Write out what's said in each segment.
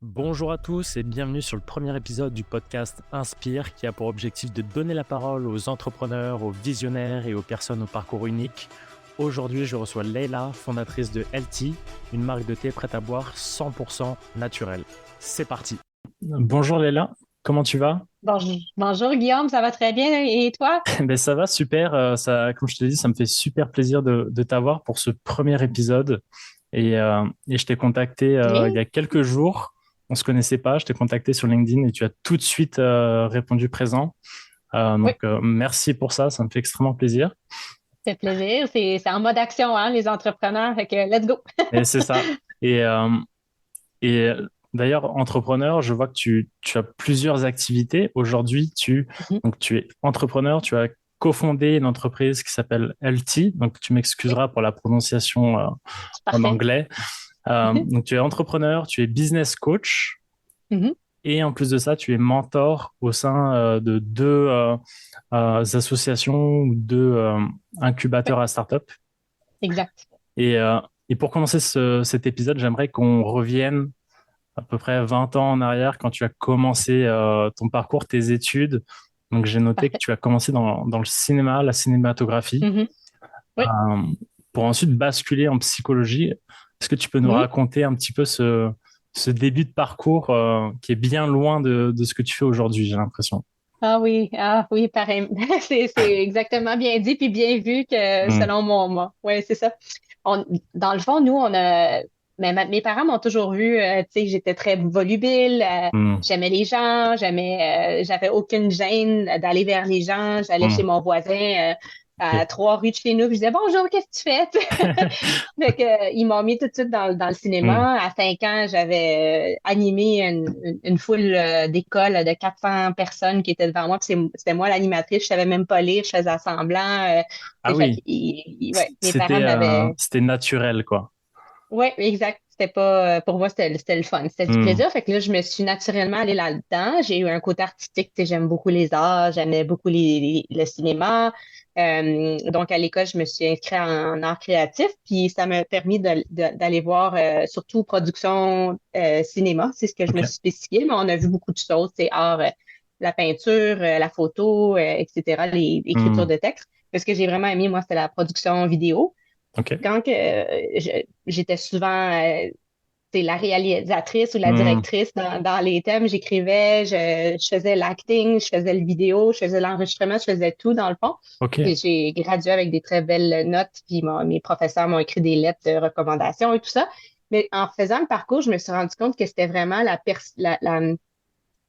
Bonjour à tous et bienvenue sur le premier épisode du podcast Inspire qui a pour objectif de donner la parole aux entrepreneurs, aux visionnaires et aux personnes au parcours unique. Aujourd'hui, je reçois Leila, fondatrice de LT, une marque de thé prête à boire 100% naturelle. C'est parti. Bonjour Leila, comment tu vas? Bonjour Guillaume, ça va très bien et toi? Ben ça va super, comme je te l'ai dit, ça me fait super plaisir de t'avoir pour ce premier épisode. Et je t'ai contacté il y Oui, a quelques jours. On se connaissait pas. Je t'ai contacté sur LinkedIn et tu as tout de suite répondu présent. oui, Merci pour ça. Ça me fait extrêmement plaisir. c'est plaisir. C'est en mode action, hein, les entrepreneurs. Fait que let's go. Et c'est ça. Et, euh, d'ailleurs, entrepreneur, je vois que tu as plusieurs activités. Aujourd'hui, Mhm. donc, tu es entrepreneur. Tu as cofondé une entreprise qui s'appelle LT. Donc, tu Oui, m'excuseras pour la prononciation c'est en parfait. anglais. Donc, tu es entrepreneur, tu es business coach. Mhm. Et en plus de ça, tu es mentor au sein de deux associations ou deux Oui, incubateurs à start-up. exact. Et, euh, et pour commencer cet épisode, j'aimerais qu'on revienne à peu près 20 ans en arrière quand tu as commencé ton parcours, tes études. Donc j'ai noté que Parfait. tu as commencé dans le cinéma, la cinématographie, Mhm. Oui. euh, pour ensuite basculer en psychologie. Est-ce que tu peux nous Mhm. raconter un petit peu ce début de parcours qui est bien loin de ce que tu fais aujourd'hui, j'ai l'impression. Ah oui, pareil. C'est exactement bien dit puis bien vu que Hmm, selon moi. Oui, c'est ça. Dans le fond, nous, on a. Mais mes parents m'ont toujours vu, tu sais, j'étais très volubile, hmm, j'aimais les gens, j'avais aucune gêne d'aller vers les gens. J'allais chez hmm. mon voisin à Ok. 3 rues de chez nous, puis je disais bonjour, qu'est-ce que tu fais? Fait que, ils m'ont mis tout de suite dans le Hmm. cinéma. À 5 ans, j'avais animé une foule d'école de 400 personnes qui étaient devant moi. Puis c'était moi l'animatrice. Je savais même pas lire, je faisais semblant. Ah Fait que, oui, ouais, mes parents c'était m'avaient. c'était naturel, quoi. Ouais, exact. C'était pas. Pour moi, c'était le fun. C'était du Hmm. plaisir. Fait que là, je me suis naturellement allée là-dedans. J'ai eu un côté artistique. Tu sais, j'aime beaucoup les arts. J'aimais beaucoup le cinéma. Donc, à l'école, je me suis inscrite en art créatif. Puis, ça m'a permis d'aller voir surtout production cinéma. C'est ce que je me Ok. suis spécifiée. Mais on a vu beaucoup de choses. C'est art, la peinture, la photo, etc., l'écriture Hmm. de texte. Mais ce que j'ai vraiment aimé, moi, c'était la production vidéo Ok. quand que, j'étais souvent c'est la réalisatrice ou la Hmm. directrice dans les thèmes, j'écrivais, je faisais l'acting, je faisais le vidéo, je faisais l'enregistrement, je faisais tout dans le fond. Ok. Puis j'ai gradué avec des très belles notes, puis mes professeurs m'ont écrit des lettres de recommandation et tout ça. Mais en faisant le parcours, je me suis rendu compte que c'était vraiment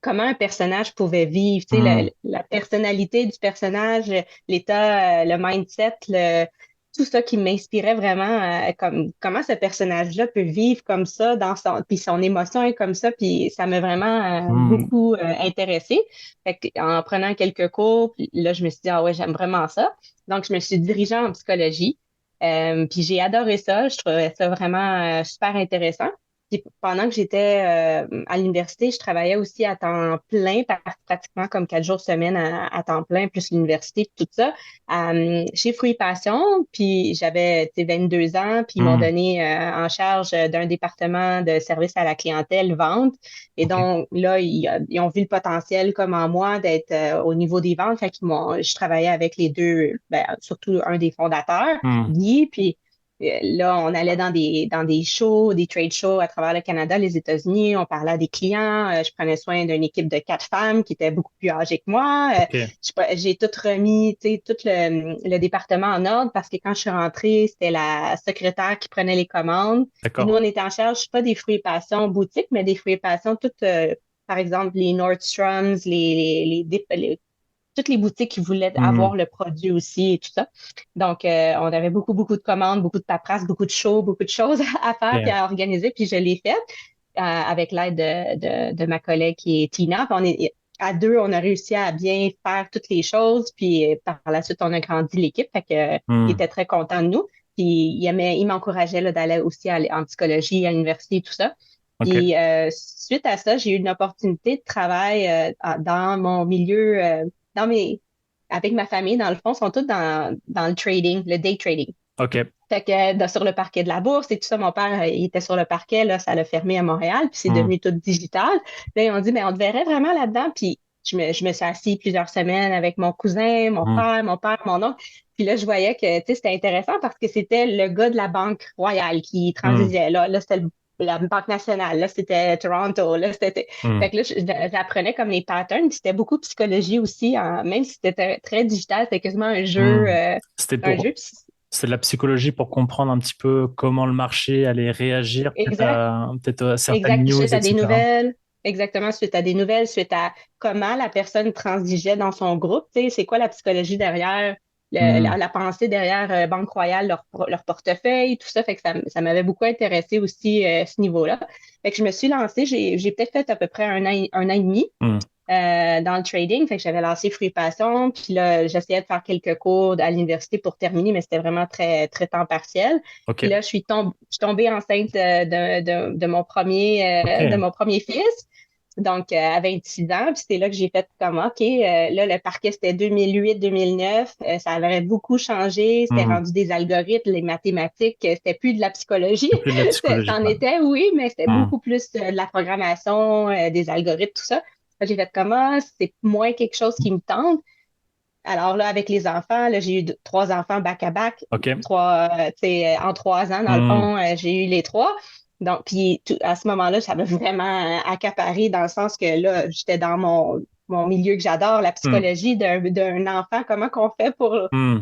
comment un personnage pouvait vivre, tu sais, Hmm. la personnalité du personnage, l'état, le mindset, tout ça qui m'inspirait vraiment, comme comment ce personnage-là peut vivre comme ça puis son émotion est comme ça, puis ça m'a vraiment Hmm. beaucoup intéressée. Fait que, en prenant quelques cours, puis là, je me suis dit, ah ouais, j'aime vraiment ça. Donc, je me suis dirigée en psychologie. Puis j'ai adoré ça. Je trouvais ça vraiment super intéressant. Puis pendant que j'étais à l'université, je travaillais aussi à temps plein, pratiquement comme 4 jours semaine à temps plein, plus l'université, tout ça, chez Fruits Passion. Puis j'avais tu sais, 22 ans, puis ils m'ont Hmm. donné en charge d'un département de service à la clientèle, vente. Et Ok. donc là, ils ont vu le potentiel comme en moi d'être au niveau des ventes. Fait qu'ils je travaillais avec les deux, ben, surtout un des fondateurs, Hmm. Guy, puis là, on allait dans des shows, des trade shows à travers le Canada, les États-Unis. On parlait à des clients. Je prenais soin d'une équipe de 4 femmes qui étaient beaucoup plus âgées que moi. Ok. J'ai tout remis, tu sais, tout le département en ordre parce que quand je suis rentrée, c'était la secrétaire qui prenait les commandes. Puis nous, D'accord. on était en charge, pas des fruits et passions boutique, mais des fruits et passions, toutes, par exemple, les Nordstroms, toutes les boutiques qui voulaient Hmm. avoir le produit aussi et tout ça. Donc, on avait beaucoup, beaucoup de commandes, beaucoup de paperasse, beaucoup de shows, beaucoup de choses à faire puis Ok. à organiser. Puis je l'ai fait avec l'aide de ma collègue qui est Tina. Puis à deux, on a réussi à bien faire toutes les choses. Puis par la suite, on a grandi l'équipe. Fait que, il Hmm. était très content de nous. Puis il m'encourageait là, d'aller aussi en psychologie, à l'université et tout ça. Ok. Puis suite à ça, j'ai eu une opportunité de travail dans mon milieu, dans mes, avec ma famille, dans le fond, sont tous dans le trading, le day trading. OK. Fait que sur le parquet de la Bourse et tout ça, mon père, il était sur le parquet, là, ça l'a fermé à Montréal, puis c'est Hmm. devenu tout digital. Là, ils ont dit, mais on te verrait vraiment là-dedans. Puis je me suis assise plusieurs semaines avec mon cousin, Hmm. mon père, mon oncle. Puis là, je voyais que, tu sais, c'était intéressant parce que c'était le gars de la Banque Royale qui Hmm. transigeait. Là, c'était la Banque nationale. Là, c'était Toronto. Là, c'était... Hmm. Fait que là, j'apprenais comme les patterns. Puis c'était beaucoup de psychologie aussi. Même si c'était très digital, c'était quasiment un jeu. Hmm. C'était Un pour, jeu. c'est de la psychologie pour comprendre un petit peu comment le marché allait réagir Exact. peut-être à certaines Exact. news, Suite à des etc. nouvelles. Exactement, suite à des nouvelles, suite à comment la personne transigeait dans son groupe. Tu sais, c'est quoi la psychologie derrière, Hmm. la pensée derrière Banque Royale, leur portefeuille, tout ça. Fait que ça m'avait beaucoup intéressé aussi ce niveau-là. Fait que je me suis lancée, j'ai peut-être fait à peu près un an et demi Hmm. dans le trading. Fait que j'avais lancé Fruits Passion. Puis là, j'essayais de faire quelques cours à l'université pour terminer, mais c'était vraiment très, très temps partiel. Puis OK. là, je suis tombée enceinte de OK. mon premier fils. Donc, à 6 ans, puis c'était là que j'ai fait comme, OK, là, le parquet, c'était 2008-2009, ça avait beaucoup changé, c'était Hmm. rendu des algorithmes, les mathématiques, c'était plus de la psychologie. C'est plus de la psychologie. C'en Ouais. était, oui, mais c'était Hmm. beaucoup plus de la programmation, des algorithmes, tout ça. J'ai fait comment? C'est moins quelque chose qui me tente. Alors là, avec les enfants, là, j'ai eu trois enfants back-à-back, OK. tu sais, en 3 ans, dans le Hmm. fond, j'ai eu les trois. Donc, puis à ce moment-là, ça m'a vraiment accaparé dans le sens que là, j'étais dans mon milieu que j'adore, la Hmm. psychologie d'un enfant, comment qu'on fait pour Hmm.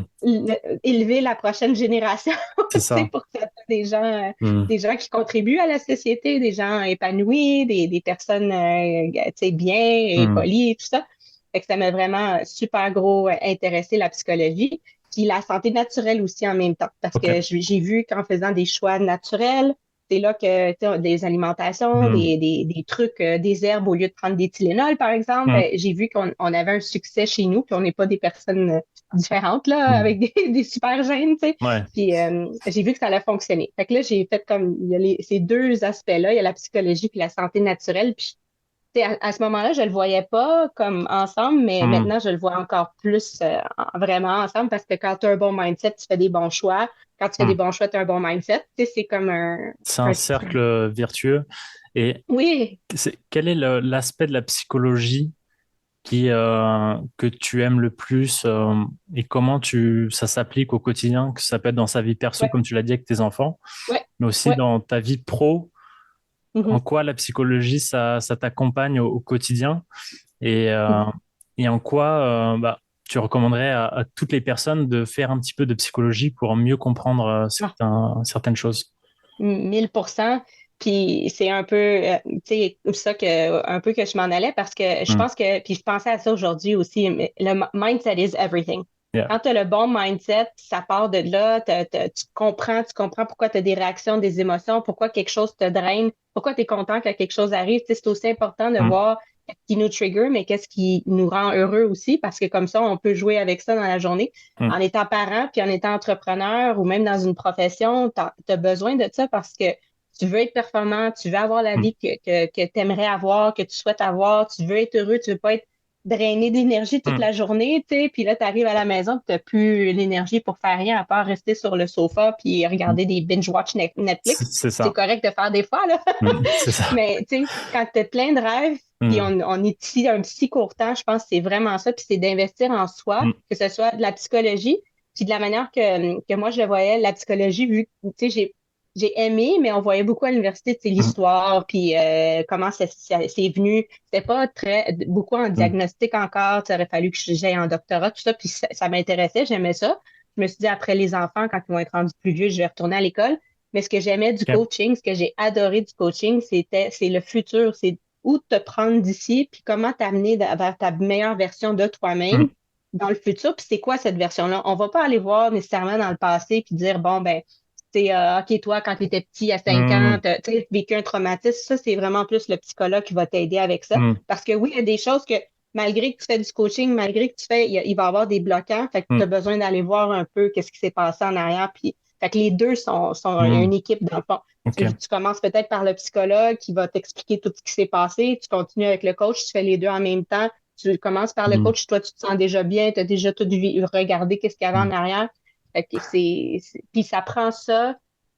élever la prochaine génération, C'est tu sais, ça. pour que ça soit Hmm. des gens qui contribuent à la société, des gens épanouis, des personnes, tu sais, bien et Hmm. polies et tout ça. Fait que ça m'a vraiment super gros intéressé la psychologie. Puis la santé naturelle aussi en même temps, parce OK. que j'ai vu qu'en faisant des choix naturels, c'est là que tu sais, des alimentations, Hmm. des trucs, des herbes au lieu de prendre des Tylenol, par exemple, Hmm. j'ai vu qu'on avait un succès chez nous, puis on n'est pas des personnes différentes, là, Hmm. avec des super gènes, tu sais. Ouais. Puis j'ai vu que ça allait fonctionner. Fait que là, j'ai fait comme, il y a ces deux aspects-là, il y a la psychologie puis la santé naturelle. Puis tu sais, à ce moment-là, je le voyais pas comme ensemble, mais Hmm. maintenant, je le vois encore plus vraiment ensemble parce que quand tu as un bon mindset, tu fais des bons choix. Quand tu fais des Hmm. bons choix, tu as un bon mindset. Tu sais, c'est comme C'est un un... cercle vertueux. Et Oui, quel est l'aspect de la psychologie que tu aimes le plus et comment ça s'applique au quotidien, que ça peut être dans sa vie perso, ouais, comme tu l'as dit avec tes enfants, ouais. mais aussi Ouais. dans ta vie pro, en Mhm, quoi la psychologie, ça t'accompagne au quotidien et, euh, mhm. et en quoi tu recommanderais à toutes les personnes de faire un petit peu de psychologie pour mieux comprendre Ah, certaines choses. 1000%. Puis c'est un peu, tu sais, ça un peu que je m'en allais parce que je Hmm. pense que, puis je pensais à ça aujourd'hui aussi, mais mindset is everything. Yeah. Quand tu as le bon mindset, ça part de là, tu comprends pourquoi tu as des réactions, des émotions, pourquoi quelque chose te draine, pourquoi tu es content que quelque chose arrive. Tu sais, c'est aussi important de Hmm. voir ce qui nous trigger, mais qu'est-ce qui nous rend heureux aussi, parce que comme ça, on peut jouer avec ça dans la journée. Hmm. En étant parent, puis en étant entrepreneur ou même dans une profession, tu as besoin de ça parce que tu veux être performant, tu veux avoir la Hmm. vie que tu aimerais avoir, que tu souhaites avoir, tu veux être heureux, tu veux pas être drainé d'énergie toute Hmm. la journée, tu sais, puis là, tu arrives à la maison, tu n'as plus l'énergie pour faire rien à part rester sur le sofa puis Hmm. regarder des binge-watch Netflix. C'est C'est ça. correct de faire des fois, là. Hmm. C'est ça. Mais tu sais, quand tu as plein de rêves, puis Hmm. on est ici un si court temps, je pense que c'est vraiment ça, puis c'est d'investir en soi, Hmm. que ce soit de la psychologie, puis de la manière que moi je le voyais, la psychologie, vu que, tu sais, j'ai aimé, mais on voyait beaucoup à l'université, tu sais, Hmm. l'histoire, puis comment c'est venu. C'était pas beaucoup en Hmm. diagnostic encore, tu aurait fallu que j'aille en doctorat, tout ça, puis ça m'intéressait, j'aimais ça. Je me suis dit, après les enfants, quand ils vont être rendus plus vieux, je vais retourner à l'école. Mais ce que j'aimais du Ok. coaching, ce que j'ai adoré du coaching, c'est le futur, c'est où te prendre d'ici, puis comment t'amener vers ta meilleure version de Hmm. toi-même dans le futur, puis c'est quoi cette version-là? On va pas aller voir nécessairement dans le passé puis dire, bon, ben, c'est OK, toi, quand tu étais petit, à 5 ans, Hmm. tu as vécu un traumatisme. Ça, c'est vraiment plus le psychologue qui va t'aider avec ça. Hmm. Parce que oui, il y a des choses que, malgré que tu fais du coaching, malgré que tu fais, il va y avoir des bloquants. Fait que tu Hmm. as besoin d'aller voir un peu qu'est-ce qui s'est passé en arrière. Puis, fait que les deux sont Hmm. une équipe dans le fond. Ok. Tu commences peut-être par le psychologue qui va t'expliquer tout ce qui s'est passé. Tu continues avec le coach, tu fais les deux en même temps. Tu commences par le Hmm. coach, toi, tu te sens déjà bien, tu as déjà tout regardé, qu'est-ce qu'il y avait Hmm. en arrière. Fait que puis ça prend ça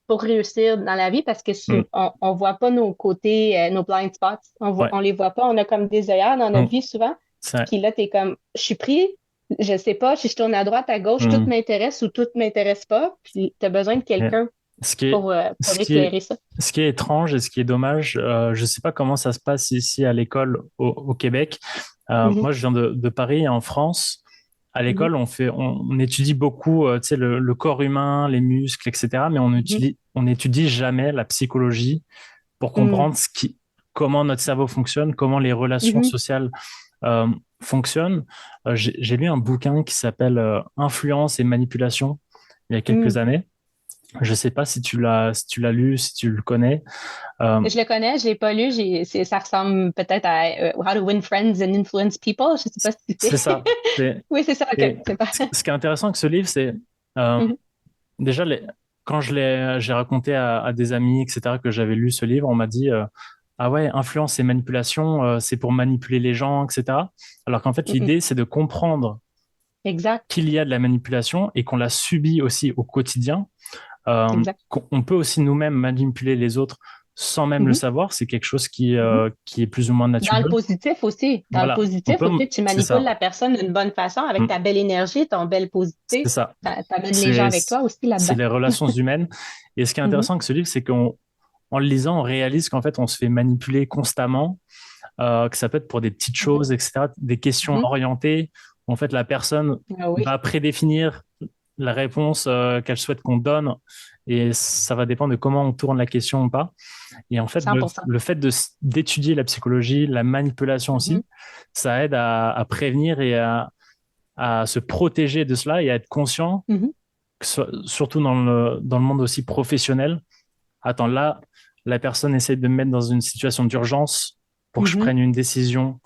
pour réussir dans la vie parce que Mm. on voit pas nos côtés, nos blind spots. Ouais. On les voit pas. On a comme des œillères dans notre Mm. vie souvent. C'est vrai. Puis là, t'es comme, je suis pris, je sais pas si je tourne à droite, à gauche, tout Mm. m'intéresse ou tout m'intéresse pas. Puis t'as besoin de Ouais. quelqu'un Ce qui est, pour ce qui est, éclairer ça. ce qui est étrange et ce qui est dommage, je ne sais pas comment ça se passe ici à l'école au Québec. Mhm, Moi, je viens de Paris, en France. À mhm, l'école, on étudie beaucoup, tu sais, le corps humain, les muscles, etc. Mais mhm, on étudie jamais la psychologie pour mhm, comprendre comment notre cerveau fonctionne, comment les relations mhm, sociales euh, fonctionnent. J'ai lu un bouquin qui s'appelle Influence et manipulation il y a quelques mhm. années. Je sais pas si tu l'as lu, si tu le connais. Euh, Je le connais, je l'ai pas lu. Ça ressemble peut-être à How to Win Friends and Influence People. Je sais pas si c'est c'est. ça. Oui, c'est ça. OK. Et C'est pas. ce qui est intéressant avec ce livre, c'est euh, Mhm, déjà quand j'ai raconté à des amis, etc., que j'avais lu ce livre, on m'a dit ah ouais, influence et manipulation, c'est pour manipuler les gens, etc. Alors qu'en fait, mhm. l'idée, c'est de comprendre Exact. qu'il y a de la manipulation et qu'on la subit aussi au quotidien. Exact. Qu'on peut aussi nous-mêmes manipuler les autres sans même le Mhm, savoir. C'est quelque chose mhm. qui est plus ou moins Dans le naturel. positif aussi. Dans le Voilà, positif aussi, tu c'est manipules ça. la personne d'une bonne façon avec Mm. ta belle énergie, ton belle C'est positivité. ça. T'amènes les gens C'est, avec toi aussi c'est là-dedans. les relations humaines. Et ce qui est Mhm, intéressant avec ce livre, c'est en le lisant, on réalise qu'en fait, on se fait manipuler constamment, que ça peut être pour des petites mhm, choses, etc., des questions mhm. orientées. En fait, la personne Ah oui, va prédéfinir la réponse qu'elle souhaite qu'on donne et ça va dépendre de comment on tourne la question ou pas. Et en fait, 100%. le fait d'étudier la psychologie, la manipulation Mhm, aussi, ça aide à prévenir et à se protéger de cela et à être conscient, mhm, surtout dans le monde aussi professionnel. Attends, là, la personne essaie de me mettre dans une situation d'urgence pour que je mhm. prenne une décision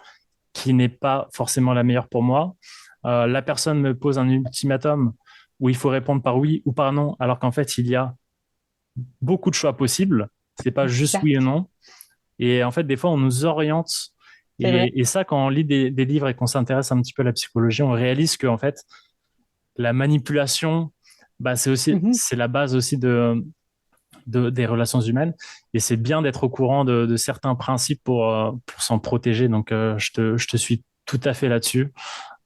qui n'est pas forcément la meilleure pour moi. La personne me pose un ultimatum où il faut répondre par oui ou par non, alors qu'en fait, il y a beaucoup de choix possibles. C'est pas juste oui ou Exact. non. Et en fait, des fois, on nous oriente. C'est vrai. Et ça, quand on lit des livres et qu'on s'intéresse un petit peu à la psychologie, on réalise que en fait, la manipulation, bah, Mhm. c'est la base aussi des relations humaines. Et c'est bien d'être au courant de certains principes pour s'en protéger. Donc, je te suis tout à fait là-dessus.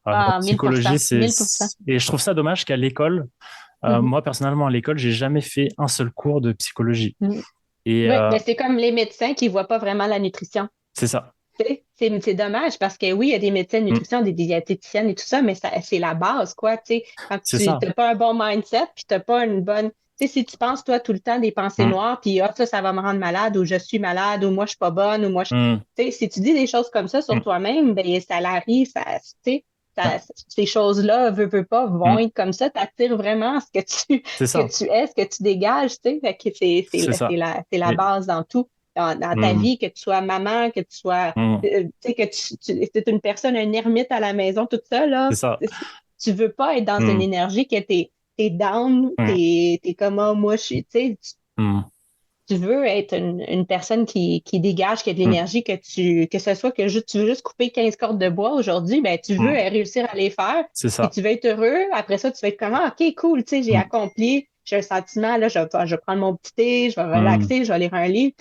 La Ah, mille pour psychologie, cent, 1000%. et je trouve ça dommage qu'à l'école, Mhm, moi personnellement à l'école, j'ai jamais fait un seul cours de psychologie. mhm. Et Oui, mais c'est comme les médecins qui voient pas vraiment la nutrition. c'est ça. Tu sais, c'est dommage parce que oui, il y a des médecins de Mm. nutrition, des diététiciennes et tout ça, mais c'est la base, quoi. Tu sais, quand C'est tu ça. n'as pas un bon mindset, puis tu n'as pas une bonne. Tu sais, si tu penses, toi, tout le temps des pensées Mm. noires, puis ah, ça va me rendre malade, ou je suis malade, ou moi, je suis pas bonne, ou moi, je. Mm. Tu sais, si tu dis des choses comme ça sur Mm. toi-même, ben, ça l'arrive, tu sais, Ouais. ces choses-là, veux pas, vont Mm. être comme ça. Tu attires vraiment C'est ce que ça. tu es, ce que tu dégages, tu sais. Fait que C'est ça. c'est la Et, base dans tout. Dans ta mm. vie, que tu sois maman, que tu sois Mm. tu sais, que es une personne, un ermite à la maison, tout ça, là, C'est ça. tu veux pas être dans une Mm. énergie que t'es down, Mm. t'es comme, ah, moi, je suis, tu sais, Mm. tu veux être une personne qui dégage, qui a de Mm. l'énergie, que ce soit que tu veux juste couper 15 cordes de bois aujourd'hui, ben, tu veux Mm. réussir à les faire, C'est puis ça. tu vas être heureux. Après ça, tu vas être comme, ah, OK, cool, tu sais, j'ai Mm. accompli, j'ai un sentiment, là, je vais prendre mon petit thé, je vais Mm. relaxer, je vais lire un livre.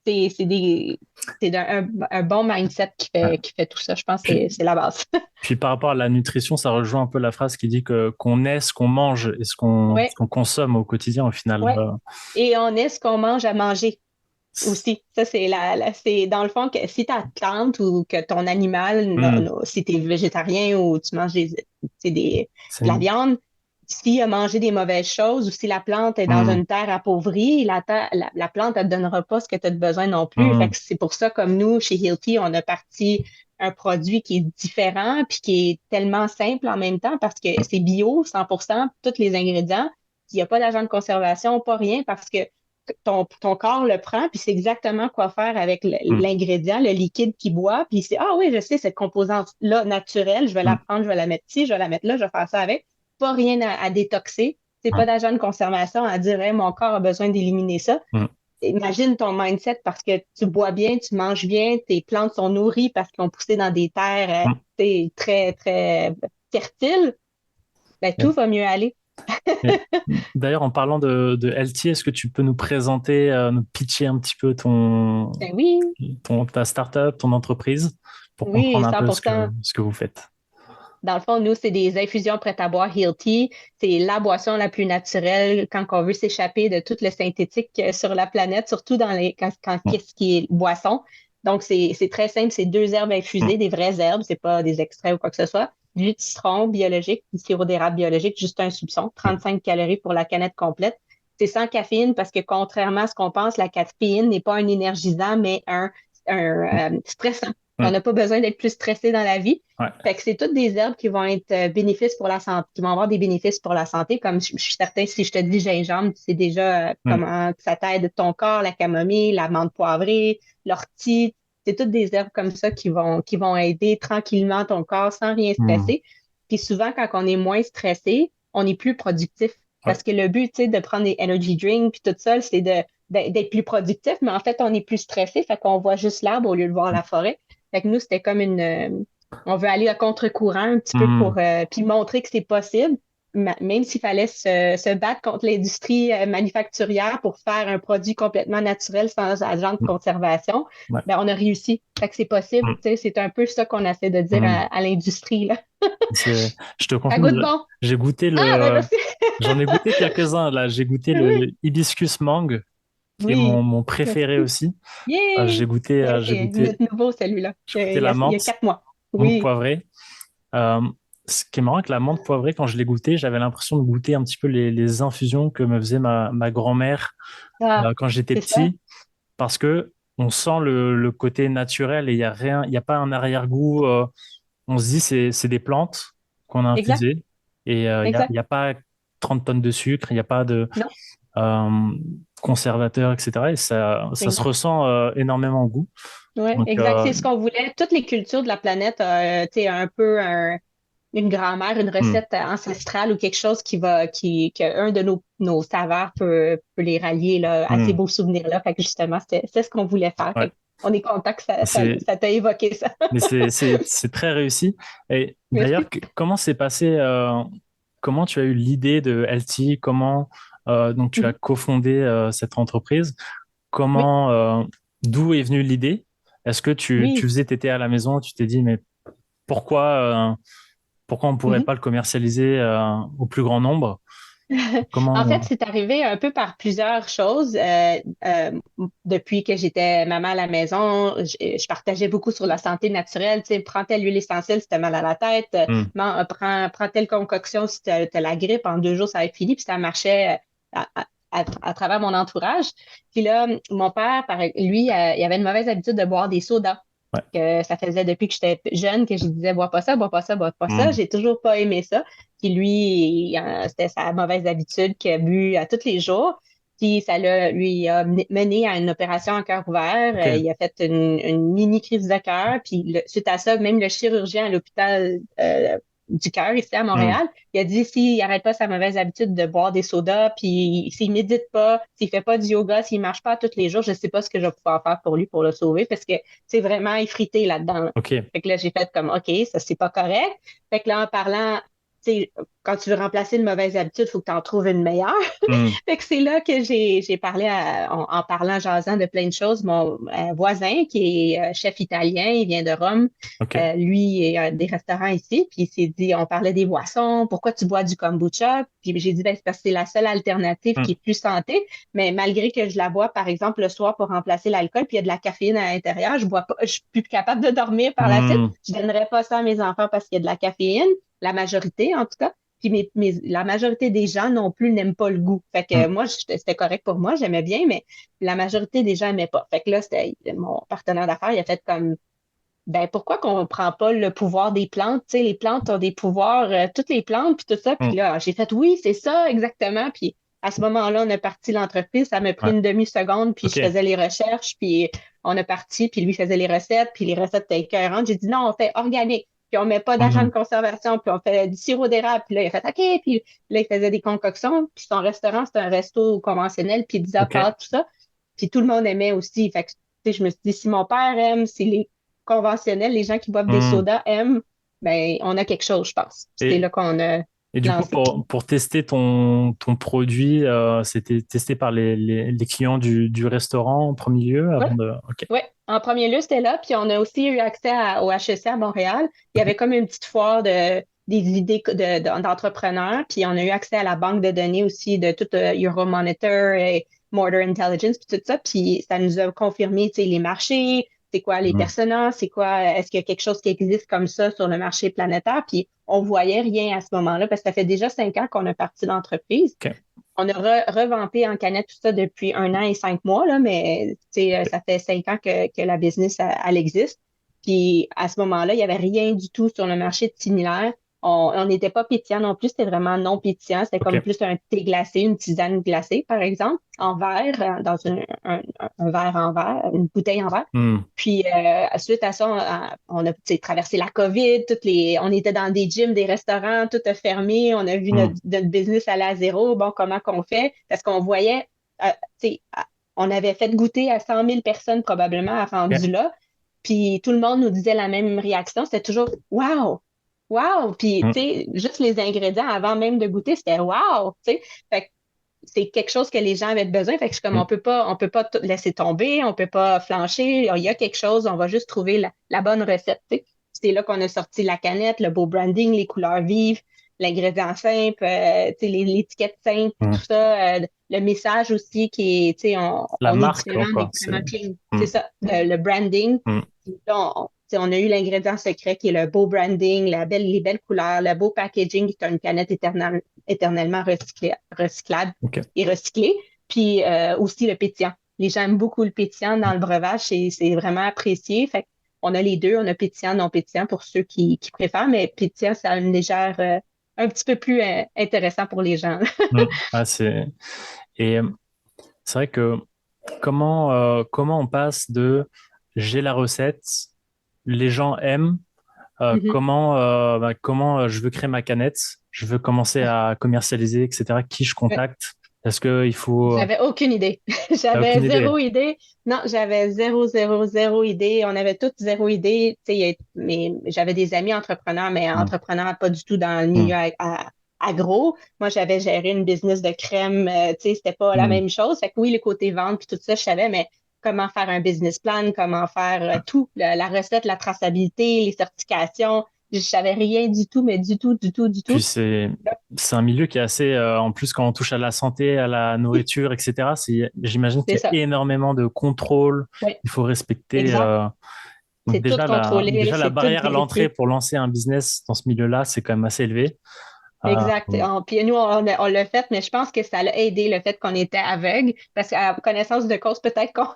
C'est des, un bon mindset Ouais. qui fait tout ça. Je pense que Puis, c'est la base. puis par rapport à la nutrition, ça rejoint un peu la phrase qui dit que qu'on est ce qu'on mange et Ouais, ce qu'on consomme au quotidien au final. ouais. Et on est ce qu'on mange à manger aussi. Ça, c'est dans le fond que si ta plante ou que ton animal, Mm. si tu es végétarien ou tu manges C'est de la une- viande, s'il a mangé des mauvaises choses ou si la plante est dans Mm. une terre appauvrie, la plante ne te donnera pas ce que tu as besoin non plus. Fait Mm. que c'est pour ça, comme nous, chez Hilti, on a parti un produit qui est différent puis qui est tellement simple en même temps parce que c'est bio, 100%, tous les ingrédients. Il n'y a pas d'agent de conservation, pas rien, parce que ton corps le prend, puis c'est exactement quoi faire avec Mm. l'ingrédient, le liquide qu'il boit, puis c'est, ah oui, je sais, cette composante-là naturelle, je vais la Mm. prendre, je vais la mettre ici, je vais la mettre là, je vais faire ça avec. Pas rien à détoxer. C'est pas Mm. d'agent de conservation à dire, hey, mon corps a besoin d'éliminer ça. Mm. Imagine ton mindset parce que tu bois bien, tu manges bien, tes plantes sont nourries parce qu'elles ont poussé dans des terres Mm. très, très fertiles, ben, tout va mieux aller. Et d'ailleurs, en parlant de LT, est-ce que tu peux nous présenter, nous pitcher un petit peu Ben oui, ta startup, ton entreprise, pour oui, comprendre un peu 100%. ce que vous faites? Dans le fond, nous, c'est des infusions prêtes à boire Heal Tea. C'est la boisson la plus naturelle quand on veut s'échapper de tout le synthétique sur la planète, surtout Mm. qu'est-ce qui est boisson. Donc, c'est très simple. C'est deux herbes Mm. infusées, des vraies herbes. C'est pas des extraits ou quoi que ce soit. Du jus de citron biologique, du sirop d'érable biologique, juste un soupçon. Mm. 35 calories pour la canette complète. C'est sans caféine parce que contrairement à ce qu'on pense, la caféine n'est pas un énergisant, mais un stressant. On Mm. n'a pas besoin d'être plus stressé dans la vie. Ouais. Fait que c'est toutes des herbes qui vont être bénéfices pour la santé, qui vont avoir des bénéfices pour la santé. Comme je suis certain, si je te dis gingembre, tu sais déjà Mm. comment ça t'aide ton corps, la camomille, la menthe poivrée, l'ortie. C'est toutes des herbes comme ça qui vont aider tranquillement ton corps sans rien Mm. stresser. Puis souvent, quand on est moins stressé, on est plus productif. Ouais. Parce que le but, tu sais, de prendre des energy drinks puis tout ça, c'est d'être plus productif. Mais en fait, on est plus stressé. Fait qu'on voit juste l'arbre au lieu de voir la forêt. Fait que nous, c'était comme on veut aller à contre-courant un petit peu Mm. pour puis montrer que c'est possible, même s'il fallait se battre contre l'industrie manufacturière pour faire un produit complètement naturel sans agent de Mm. conservation, Ouais. ben on a réussi. Fait que c'est possible. Mm. Tu sais, c'est un peu ça qu'on essaie de dire Mm. à l'industrie, là. Je te Ça confirme, goûte bon. j'ai goûté Ah, ben merci. j'en ai goûté quelques-uns là. J'ai goûté le Oui, hibiscus mangue, qui est oui. mon préféré Merci. aussi. Yeah! Ouais, J'ai c'est goûté, notre nouveau, celui-là. j'ai goûté Il y a 4 mois. menthe Oui. poivrée. Euh, Ce qui est marrant avec la menthe poivrée, quand je l'ai goûté, j'avais l'impression de goûter un petit peu les infusions que me faisait ma grand-mère Ah, quand j'étais c'est ça. petit, parce que on sent le côté naturel et il y a rien, il y a pas un arrière-goût. On se dit c'est des plantes qu'on a Exact, infusées et il exact. y a pas 30 tonnes de sucre, il n'y a pas de Non. euh, conservateurs, etc. Et ça se ressent énormément au goût. Oui, Donc, exact. C'est ce qu'on voulait. Toutes les cultures de la planète, tu sais, une grand-mère, une hmm, recette ancestrale ou quelque chose que un de nos saveurs peut les rallier là, à ces hmm, beaux souvenirs-là. Fait que justement, c'est ce qu'on voulait faire. ouais. Fait on est content que C'est ça t'a évoqué ça. Mais c'est très réussi. Et d'ailleurs, Merci. comment s'est passé, comment tu as eu l'idée de LT, comment donc tu as Mhm. cofondé cette entreprise, Oui, comment, d'où est venue l'idée? Est-ce que tu oui. faisais, t'étais à la maison, tu t'es dit, mais pourquoi, pourquoi on ne pourrait Mhm. pas le commercialiser au plus grand nombre? En Comment, fait, c'est arrivé un peu par plusieurs choses. Depuis que j'étais maman à la maison, je partageais beaucoup sur la santé naturelle. Tu sais, prends telle huile essentielle si t'as mal à la tête, hmm, prends telle concoction si t'as la grippe, en 2 jours ça va être fini. Puis ça marchait à travers mon entourage. Puis là, mon père, lui, il avait une mauvaise habitude de boire des sodas. ouais, Que ça faisait depuis que j'étais jeune que je disais, bois pas ça, bois pas ça, bois pas ça. hmm, J'ai toujours pas aimé ça. Puis lui, c'était sa mauvaise habitude qu'il a bu à tous les jours. Puis lui a mené à une opération en cœur ouvert. ok, Il a fait une mini crise de cœur. Puis suite à ça, même le chirurgien à l'hôpital du cœur ici à hmm, Montréal, il a dit s'il n'arrête pas sa mauvaise habitude de boire des sodas, puis s'il médite pas, s'il fait pas du yoga, s'il marche pas tous les jours, je sais pas ce que je vais pouvoir faire pour lui pour le sauver parce que c'est vraiment effrité là-dedans, là. ok, Fait que là, j'ai fait comme OK, ça c'est pas correct. Fait que là, en parlant, tu sais, quand tu veux remplacer une mauvaise habitude, il faut que tu en trouves une meilleure. hmm, Fait que c'est là que j'ai parlé en parlant, jasant de plein de choses. Mon voisin, qui est chef italien, il vient de Rome. ok, Lui, il a des restaurants ici. Puis il s'est dit, on parlait des boissons. Pourquoi tu bois du kombucha? Puis j'ai dit, ben, c'est parce que c'est la seule alternative hmm, qui est plus santé. Mais malgré que je la bois, par exemple, le soir pour remplacer l'alcool, puis il y a de la caféine à l'intérieur, je bois pas, je suis plus capable de dormir par la suite. hmm, Je donnerais pas ça à mes enfants parce qu'il y a de la caféine, la majorité en tout cas. Puis la majorité des gens non plus n'aiment pas le goût. Fait que hmm, moi, c'était correct pour moi, j'aimais bien, mais la majorité des gens n'aimaient pas. Fait que là, c'était mon partenaire d'affaires, il a fait comme, ben pourquoi qu'on ne prend pas le pouvoir des plantes? Tu sais, les plantes ont des pouvoirs, toutes les plantes, puis tout ça. hmm, Puis là, j'ai fait, oui, c'est ça, exactement. Puis à ce moment-là, on a parti l'entreprise. Ça m'a pris ouais, une demi-seconde, puis je ok, faisais les recherches, puis on a parti, puis lui faisait les recettes, puis les recettes étaient écœurantes. J'ai dit, non, on fait organique, puis on met pas d'agent hmm, de conservation, puis on fait du sirop d'érable. Puis là, il a fait, OK, puis là, il faisait des concoctions, puis son restaurant, c'était un resto conventionnel, pizza, ok, pâtes, tout ça. Puis tout le monde aimait aussi. Fait que, tu sais, je me suis dit, si mon père aime, si les conventionnels, les gens qui boivent des hmm. sodas aiment, ben, on a quelque chose, je pense. C'est Et là qu'on a. Et du coup, lancé. pour tester ton produit, c'était testé par les clients du restaurant en premier lieu Oui, avant de... OK. oui. En premier lieu, c'était là. Puis on a aussi eu accès au HEC à Montréal. Il y avait comme une petite foire des idées d'entrepreneurs. Puis on a eu accès à la banque de données aussi de tout Euromonitor et Mortar Intelligence, puis tout ça. Puis ça nous a confirmé, tu sais, les marchés, c'est quoi les Mhm. personas, c'est quoi, est-ce qu'il y a quelque chose qui existe comme ça sur le marché planétaire? Puis on voyait rien à ce moment-là parce que ça fait déjà 5 ans qu'on a parti l'entreprise. OK. On a revampé en canette tout ça depuis 1 an et 5 mois, là, mais ça fait 5 ans que la business, elle existe. Puis à ce moment-là, il n'y avait rien du tout sur le marché de similaire. On n'était pas pétillant non plus, c'était vraiment non pétillant. C'était comme OK. plus un thé glacé, une tisane glacée, par exemple, en verre, dans un verre en verre, une bouteille en verre. Hmm. Puis suite à ça, on a tu sais, traversé la COVID, on était dans des gyms, des restaurants, tout a fermé, on a vu Hmm. notre business aller à zéro. Bon, comment qu'on fait? Parce qu'on voyait, tu sais, on avait fait goûter à 100 000 personnes probablement à OK. rendu là, puis tout le monde nous disait la même réaction, c'était toujours wow, wow. Puis Hmm. tu sais, juste les ingrédients avant même de goûter, c'était wow, tu sais. Fait que c'est quelque chose que les gens avaient besoin. Fait que je suis comme, Hmm. on peut pas tout laisser tomber, on peut pas flancher. Il y a quelque chose, on va juste trouver la bonne recette, tu sais. C'est là qu'on a sorti la canette, le beau branding, les couleurs vives, l'ingrédient simple, tu sais, l'étiquette simple, Hmm. tout ça, le message aussi qui est, tu sais, La on est marque, différent, on quoi. est vraiment clean. Hmm. C'est ça, le branding. Hmm. Puis là, tu sais, on a eu l'ingrédient secret qui est le beau branding, les belles couleurs, le beau packaging qui est une canette éternellement recyclable OK. et recyclé. Puis aussi le pétillant. Les gens aiment beaucoup le pétillant dans le breuvage, c'est vraiment apprécié. Fait on a les deux, on a pétillant, non pétillant pour ceux qui préfèrent, mais pétillant, ça a une légère, un petit peu plus intéressant pour les gens. Hmm. Ah, et c'est vrai que comment on passe de j'ai la recette, les gens aiment, Mhm. comment je veux créer ma canette, je veux commencer à commercialiser, etc. Qui je Ouais. contacte? Est-ce qu'il faut... J'avais aucune idée. T'as J'avais aucune idée? zéro idée. Non, j'avais zéro, zéro, zéro idée. On avait toutes zéro idée. Tu sais, mais j'avais des amis entrepreneurs, mais Hmm. entrepreneurs pas du tout dans le Hmm. milieu agro. Moi, j'avais géré une business de crème. Tu sais, c'était pas la Hmm. même chose. Fait que oui, le côté vente puis tout ça, je savais, mais comment faire un business plan, comment faire tout, la recette, la traçabilité, les certifications. Je savais rien du tout, mais du tout, du tout, du Puis tout. c'est un milieu qui est assez, en plus quand on touche à la santé, à la nourriture, etc. J'imagine C'est qu'il y ça. a énormément de contrôle. Oui, Il faut respecter. exact. Donc C'est tout contrôlé, déjà la c'est tout barrière à l'entrée vérifié. pour lancer un business dans ce milieu-là, c'est quand même assez élevé. Euh, Exact. Puis nous, on l'a fait, mais je pense que ça l'a aidé le fait qu'on était aveugle, parce qu'à connaissance de cause, peut-être qu'on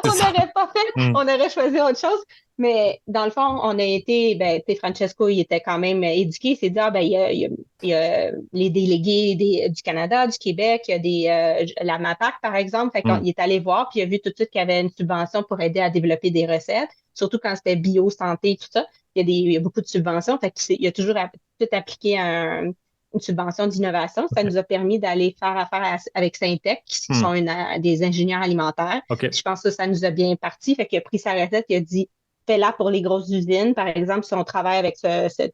c'est on ça. n'aurait pas fait, Hmm. on aurait choisi autre chose. Mais dans le fond, on a été, ben, tu sais, Francesco, il était quand même éduqué. Il s'est dit, ah, ben, il y a les délégués du Canada, du Québec, il y a la MAPAC, par exemple. Fait Hmm. qu'il est allé voir, puis il a vu tout de suite qu'il y avait une subvention pour aider à développer des recettes, surtout quand c'était bio, santé, tout ça. Il y a beaucoup de subventions. Fait qu'il a toujours tout appliqué une subvention d'innovation. Ça OK. nous a permis d'aller faire affaire avec Syntec, qui Hmm. sont des ingénieurs alimentaires. OK. Puis je pense que ça nous a bien parti. Fait qu'il a pris sa recette, il a dit, fais-la pour les grosses usines. Par exemple, si on travaille avec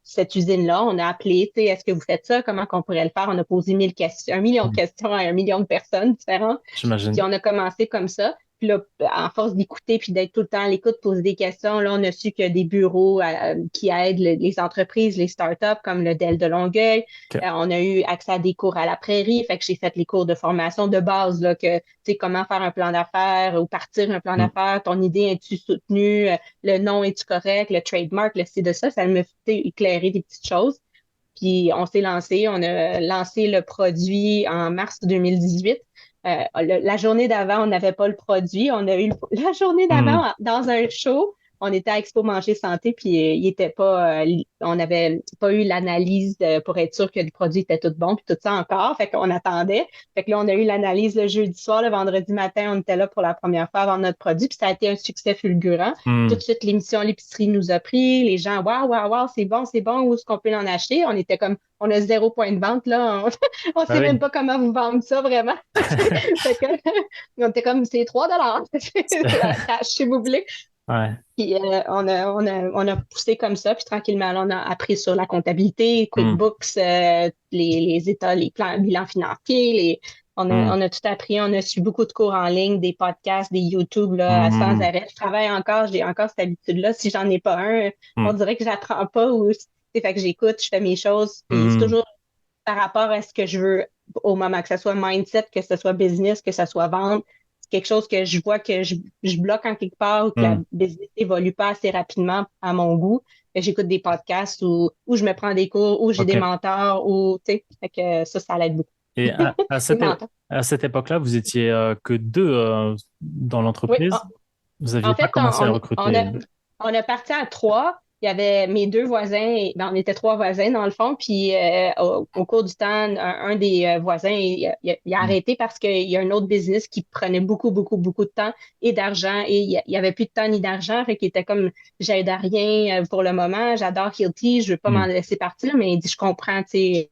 cette usine-là, on a appelé, tu sais, est-ce que vous faites ça? Comment qu'on pourrait le faire? On a posé 1000 questions, 1 million de Hmm. questions à 1 million de personnes différentes. Puis J'imagine. on a commencé comme ça. Puis là, en force d'écouter puis d'être tout le temps à l'écoute, poser des questions, là, on a su qu'il y a des bureaux qui aident les entreprises, les startups comme le Dell de Longueuil. OK. On a eu accès à des cours à la prairie. Fait que j'ai fait les cours de formation de base, là, tu sais, comment faire un plan d'affaires ou partir un plan Hmm. d'affaires, ton idée est-tu soutenue, le nom est-tu correct, le trademark, le ci, de ça. Ça me fait éclairer des petites choses. Puis on s'est lancé, on a lancé le produit en mars 2018. La journée d'avant, on n'avait pas le produit. On a eu la journée Hmm. d'avant dans un show. On était à Expo Manger Santé, puis il était pas, on n'avait pas eu l'analyse pour être sûr que le produit était tout bon, puis tout ça encore. Fait qu'on attendait. Fait que là, on a eu l'analyse le jeudi soir, le vendredi matin, on était là pour la première fois avant notre produit, puis ça a été un succès fulgurant. Tout Hmm. de suite, l'émission L'épicerie nous a pris. Les gens, waouh, waouh, waouh, c'est bon, où est-ce qu'on peut en acheter? On était comme, on a 0 point de vente, là. On Bah sait même oui. pas comment vous vendre ça, vraiment. Fait que, on était comme, c'est 3 $ cash, si vous voulez. Ouais. Puis on a poussé comme ça, puis tranquillement, là, on a appris sur la comptabilité, Hmm. QuickBooks, les états, les plans, bilans financiers, Hmm. on a tout appris, on a su beaucoup de cours en ligne, des podcasts, des YouTube là, sans Hmm. arrêt. Je travaille encore, j'ai encore cette habitude-là. Si j'en ai pas un, on Hmm. dirait que j'apprends pas ou fait que j'écoute, je fais mes choses, puis c'est Hmm. toujours par rapport à ce que je veux au moment, que ce soit mindset, que ce soit business, que ce soit vente. C'est quelque chose que je vois que je bloque en quelque part ou que la Hmm. business évolue pas assez rapidement à mon goût. Fait que j'écoute des podcasts ou je me prends des cours ou j'ai des Ok. mentors ou, tu sais, fait que ça l'aide beaucoup. Et Des mentors. à cette époque-là, vous étiez que deux dans Oui, l'entreprise. Vous en n'aviez pas fait, commencé à recruter. on a parti à trois. Il y avait mes deux voisins, ben, on était trois voisins dans le fond, puis au cours du temps, un des voisins, il a Hmm. arrêté parce qu'il y a un autre business qui prenait beaucoup, beaucoup, beaucoup de temps et d'argent, et il y avait plus de temps ni d'argent, fait qu'il était comme, j'aide à rien pour le moment, j'adore Hilti, je veux pas m'en Hmm. laisser partir, mais il dit, je comprends, tu sais,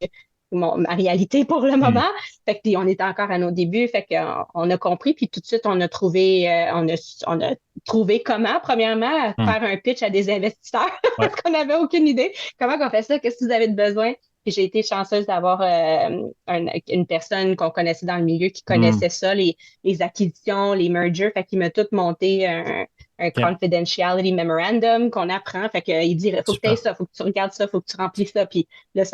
ma réalité pour le Hmm. moment. Fait que, puis on était encore à nos débuts, fait qu'on on a compris, puis tout de suite, on a trouvé, on a trouver comment, premièrement, Hmm. faire un pitch à des investisseurs Ouais. parce qu'on n'avait aucune idée. Comment on fait ça? Qu'est-ce que vous avez de besoin? Puis j'ai été chanceuse d'avoir une personne qu'on connaissait dans le milieu qui Hmm. connaissait ça, les acquisitions, les mergers. Fait qu'il m'a tout monté un Ok. confidentiality memorandum qu'on apprend. Fait qu'il dit, faut que tu aies Super. ça, faut que tu regardes ça, faut que tu remplis ça. Puis là,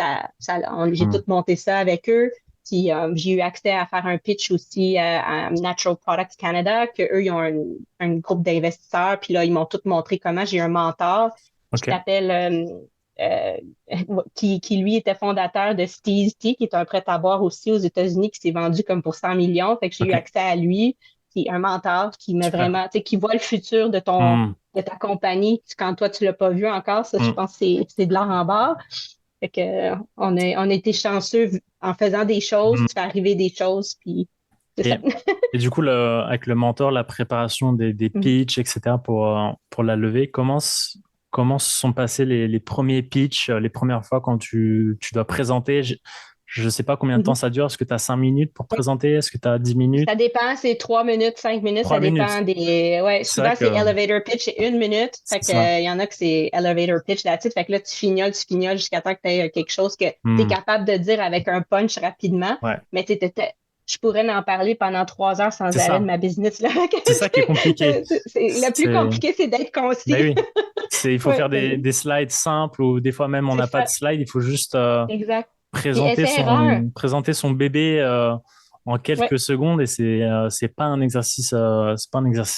j'ai Hmm. tout monté ça avec eux. Puis j'ai eu accès à faire un pitch aussi à Natural Products Canada, que eux ils ont un groupe d'investisseurs. Puis là, ils m'ont tout montré comment. J'ai un mentor qui Ok. s'appelle, euh, qui lui était fondateur de Steez Tea, qui est un prêt-à-boire aussi aux États-Unis, qui s'est vendu comme pour 100 millions. Fait que j'ai eu Ok. accès à lui, qui est un mentor qui m'a Super. vraiment, tu sais, qui voit le futur Hmm. de ta compagnie quand toi, tu l'as pas vu encore. Ça, je Hmm. pense que c'est de l'or en barre. Fait que, on a été chanceux en faisant des choses, Hmm. tu fais arriver des choses, puis c'est ça. Et, et du coup, avec le mentor, la préparation des pitchs, etc., pour la levée, comment se sont passés les premiers pitchs, les premières fois quand tu dois présenter? Je ne sais pas combien de temps Mhm. ça dure. Est-ce que tu as 5 minutes pour Oui. présenter? Est-ce que tu as 10 minutes? Ça dépend, c'est 3 minutes, 5 minutes, ça 3 minutes. dépend des. Ouais, C'est vrai souvent c'est que elevator pitch, c'est 1 minute. Fait c'est que, ça. il y en a que c'est elevator pitch là-dessus. Fait que là, tu fignoles jusqu'à temps que tu aies quelque chose que tu es Hmm. capable de dire avec un punch rapidement. Ouais, Mais je pourrais en parler pendant 3 heures sans c'est arrêt de ça. ma business, là. C'est ça qui est compliqué. Le plus C'est, compliqué, c'est d'être ben concis. oui. Il faut Oui, faire des slides simples ou des fois même on c'est n'a pas de ça. slides. Il faut juste Exact. Puis essai erreur. présenter son bébé en Ouais. quelques secondes et c'est pas un exercice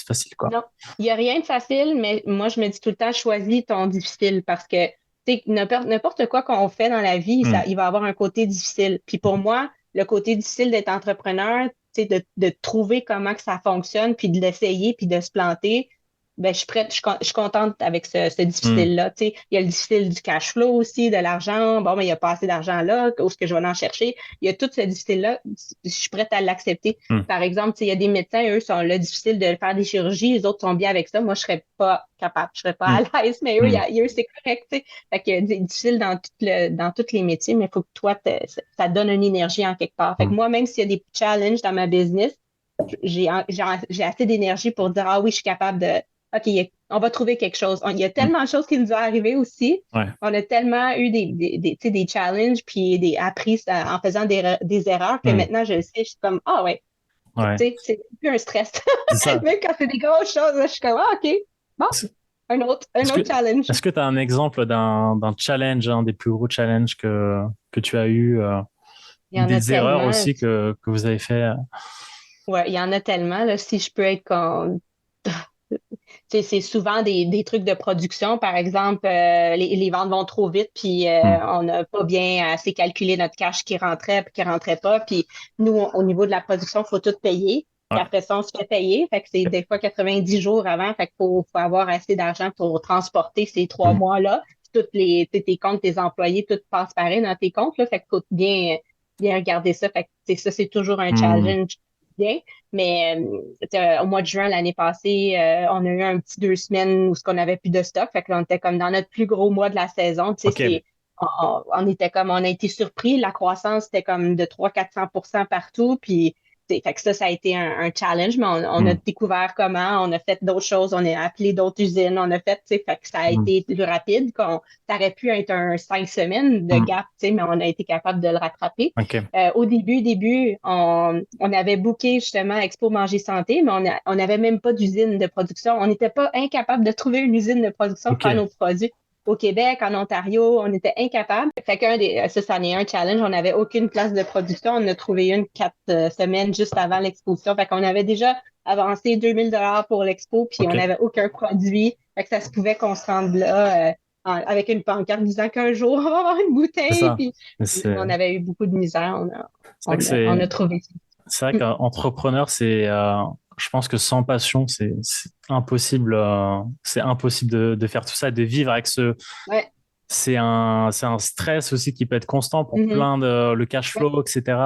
facile quoi. Non, il n'y a rien de facile, mais moi, je me dis tout le temps, choisis ton difficile parce que tu sais, n'importe quoi qu'on fait dans la vie, Hmm. il va avoir un côté difficile. Puis pour moi, le côté difficile d'être entrepreneur, tu sais, de trouver comment que ça fonctionne, puis de l'essayer, puis de se planter, ben, je suis prête, je suis contente avec ce Hmm. difficile-là. Tu sais, il y a le difficile du cash flow aussi, de l'argent. Bon, mais il n'y a pas assez d'argent là, où est-ce que je vais en chercher? Il y a tout ce difficile-là, je suis prête à l'accepter. Hmm. Par exemple, tu sais, il y a des médecins, eux, sont là, difficile de faire des chirurgies, les autres sont bien avec ça. Moi, je serais pas capable, je serais pas Hmm. à l'aise, mais eux, Hmm. eux, c'est correct, tu sais. Fait que c'est difficile dans tous les métiers, mais il faut que toi, ça te donne une énergie en quelque part. Fait que Hmm. moi, même s'il y a des challenges dans ma business, j'ai assez d'énergie pour dire, ah oui, je suis capable de, OK, on va trouver quelque chose. Il y a Hmm. tellement de choses qui nous ont arrivé aussi. Ouais, On a tellement eu tu sais, des challenges, puis appris en faisant des erreurs que Hmm. maintenant, je le sais, je suis comme, ah ouais, tu Ouais, sais, c'est plus un stress. c'est ça. Même quand c'est des grosses choses, là, je suis comme, ah, OK, bon, Est-ce un est-ce que autre challenge. est-ce que tu as un exemple d'un challenge, un des plus gros challenges que tu as eu Il y ou en a des erreurs tellement. aussi que vous avez fait? Ouais, il y en a tellement, là, si je peux être comme. C'est souvent des trucs de production. Par exemple, les ventes vont trop vite, puis Hmm. on n'a pas bien assez calculé notre cash qui rentrait puis qui rentrait pas. Puis nous, au niveau de la production, il faut tout payer. Puis Ouais. après ça, on se fait payer. Fait que c'est des fois 90 jours avant. Fait qu'il faut avoir assez d'argent pour transporter ces trois Hmm. mois-là. Puis tes comptes, tes employés, tout passe pareil dans tes comptes, là. Fait qu'il faut bien regarder ça. Fait que ça, c'est toujours un Hmm. challenge bien. Mais au mois de juin l'année passée, on a eu un petit 2 semaines où on n'avait plus de stock. Fait que là, on était comme dans notre plus gros mois de la saison. Tu sais, Ok. on était comme, on a été surpris. La croissance était comme de 300-400% partout. Puis Fait que ça a été un challenge, mais on a Mm. découvert comment, on a fait d'autres choses, on a appelé d'autres usines, on a fait, tu sais, fait que ça a Mm. été plus rapide. Ça aurait pu être un 5 semaines de Mm. gap, tu sais, mais on a été capable de le rattraper. OK. Au début, on avait booké justement Expo Manger Santé, mais on n'avait même pas d'usine de production. On n'était pas incapable de trouver une usine de production pour faire OK. nos produits. Au Québec, en Ontario, on était incapable. Fait ça, c'en est un challenge. On n'avait aucune place de production. On a trouvé une 4 semaines juste avant l'exposition. Fait qu'on avait déjà avancé 2000 $ pour l'expo, puis on OK. n'avait aucun produit. Fait que ça se pouvait qu'on se rende là avec une pancarte disant qu'un jour, on va avoir une C'est bouteille. ça. Puis Mais on avait eu beaucoup de misère. c'est vrai que On a trouvé ça. c'est vrai Mm. qu'entrepreneur, je pense que sans passion, c'est impossible, c'est impossible de faire tout ça, de vivre avec Ouais. c'est un stress aussi qui peut être constant pour Mhm. plein le cash Ouais. flow, etc.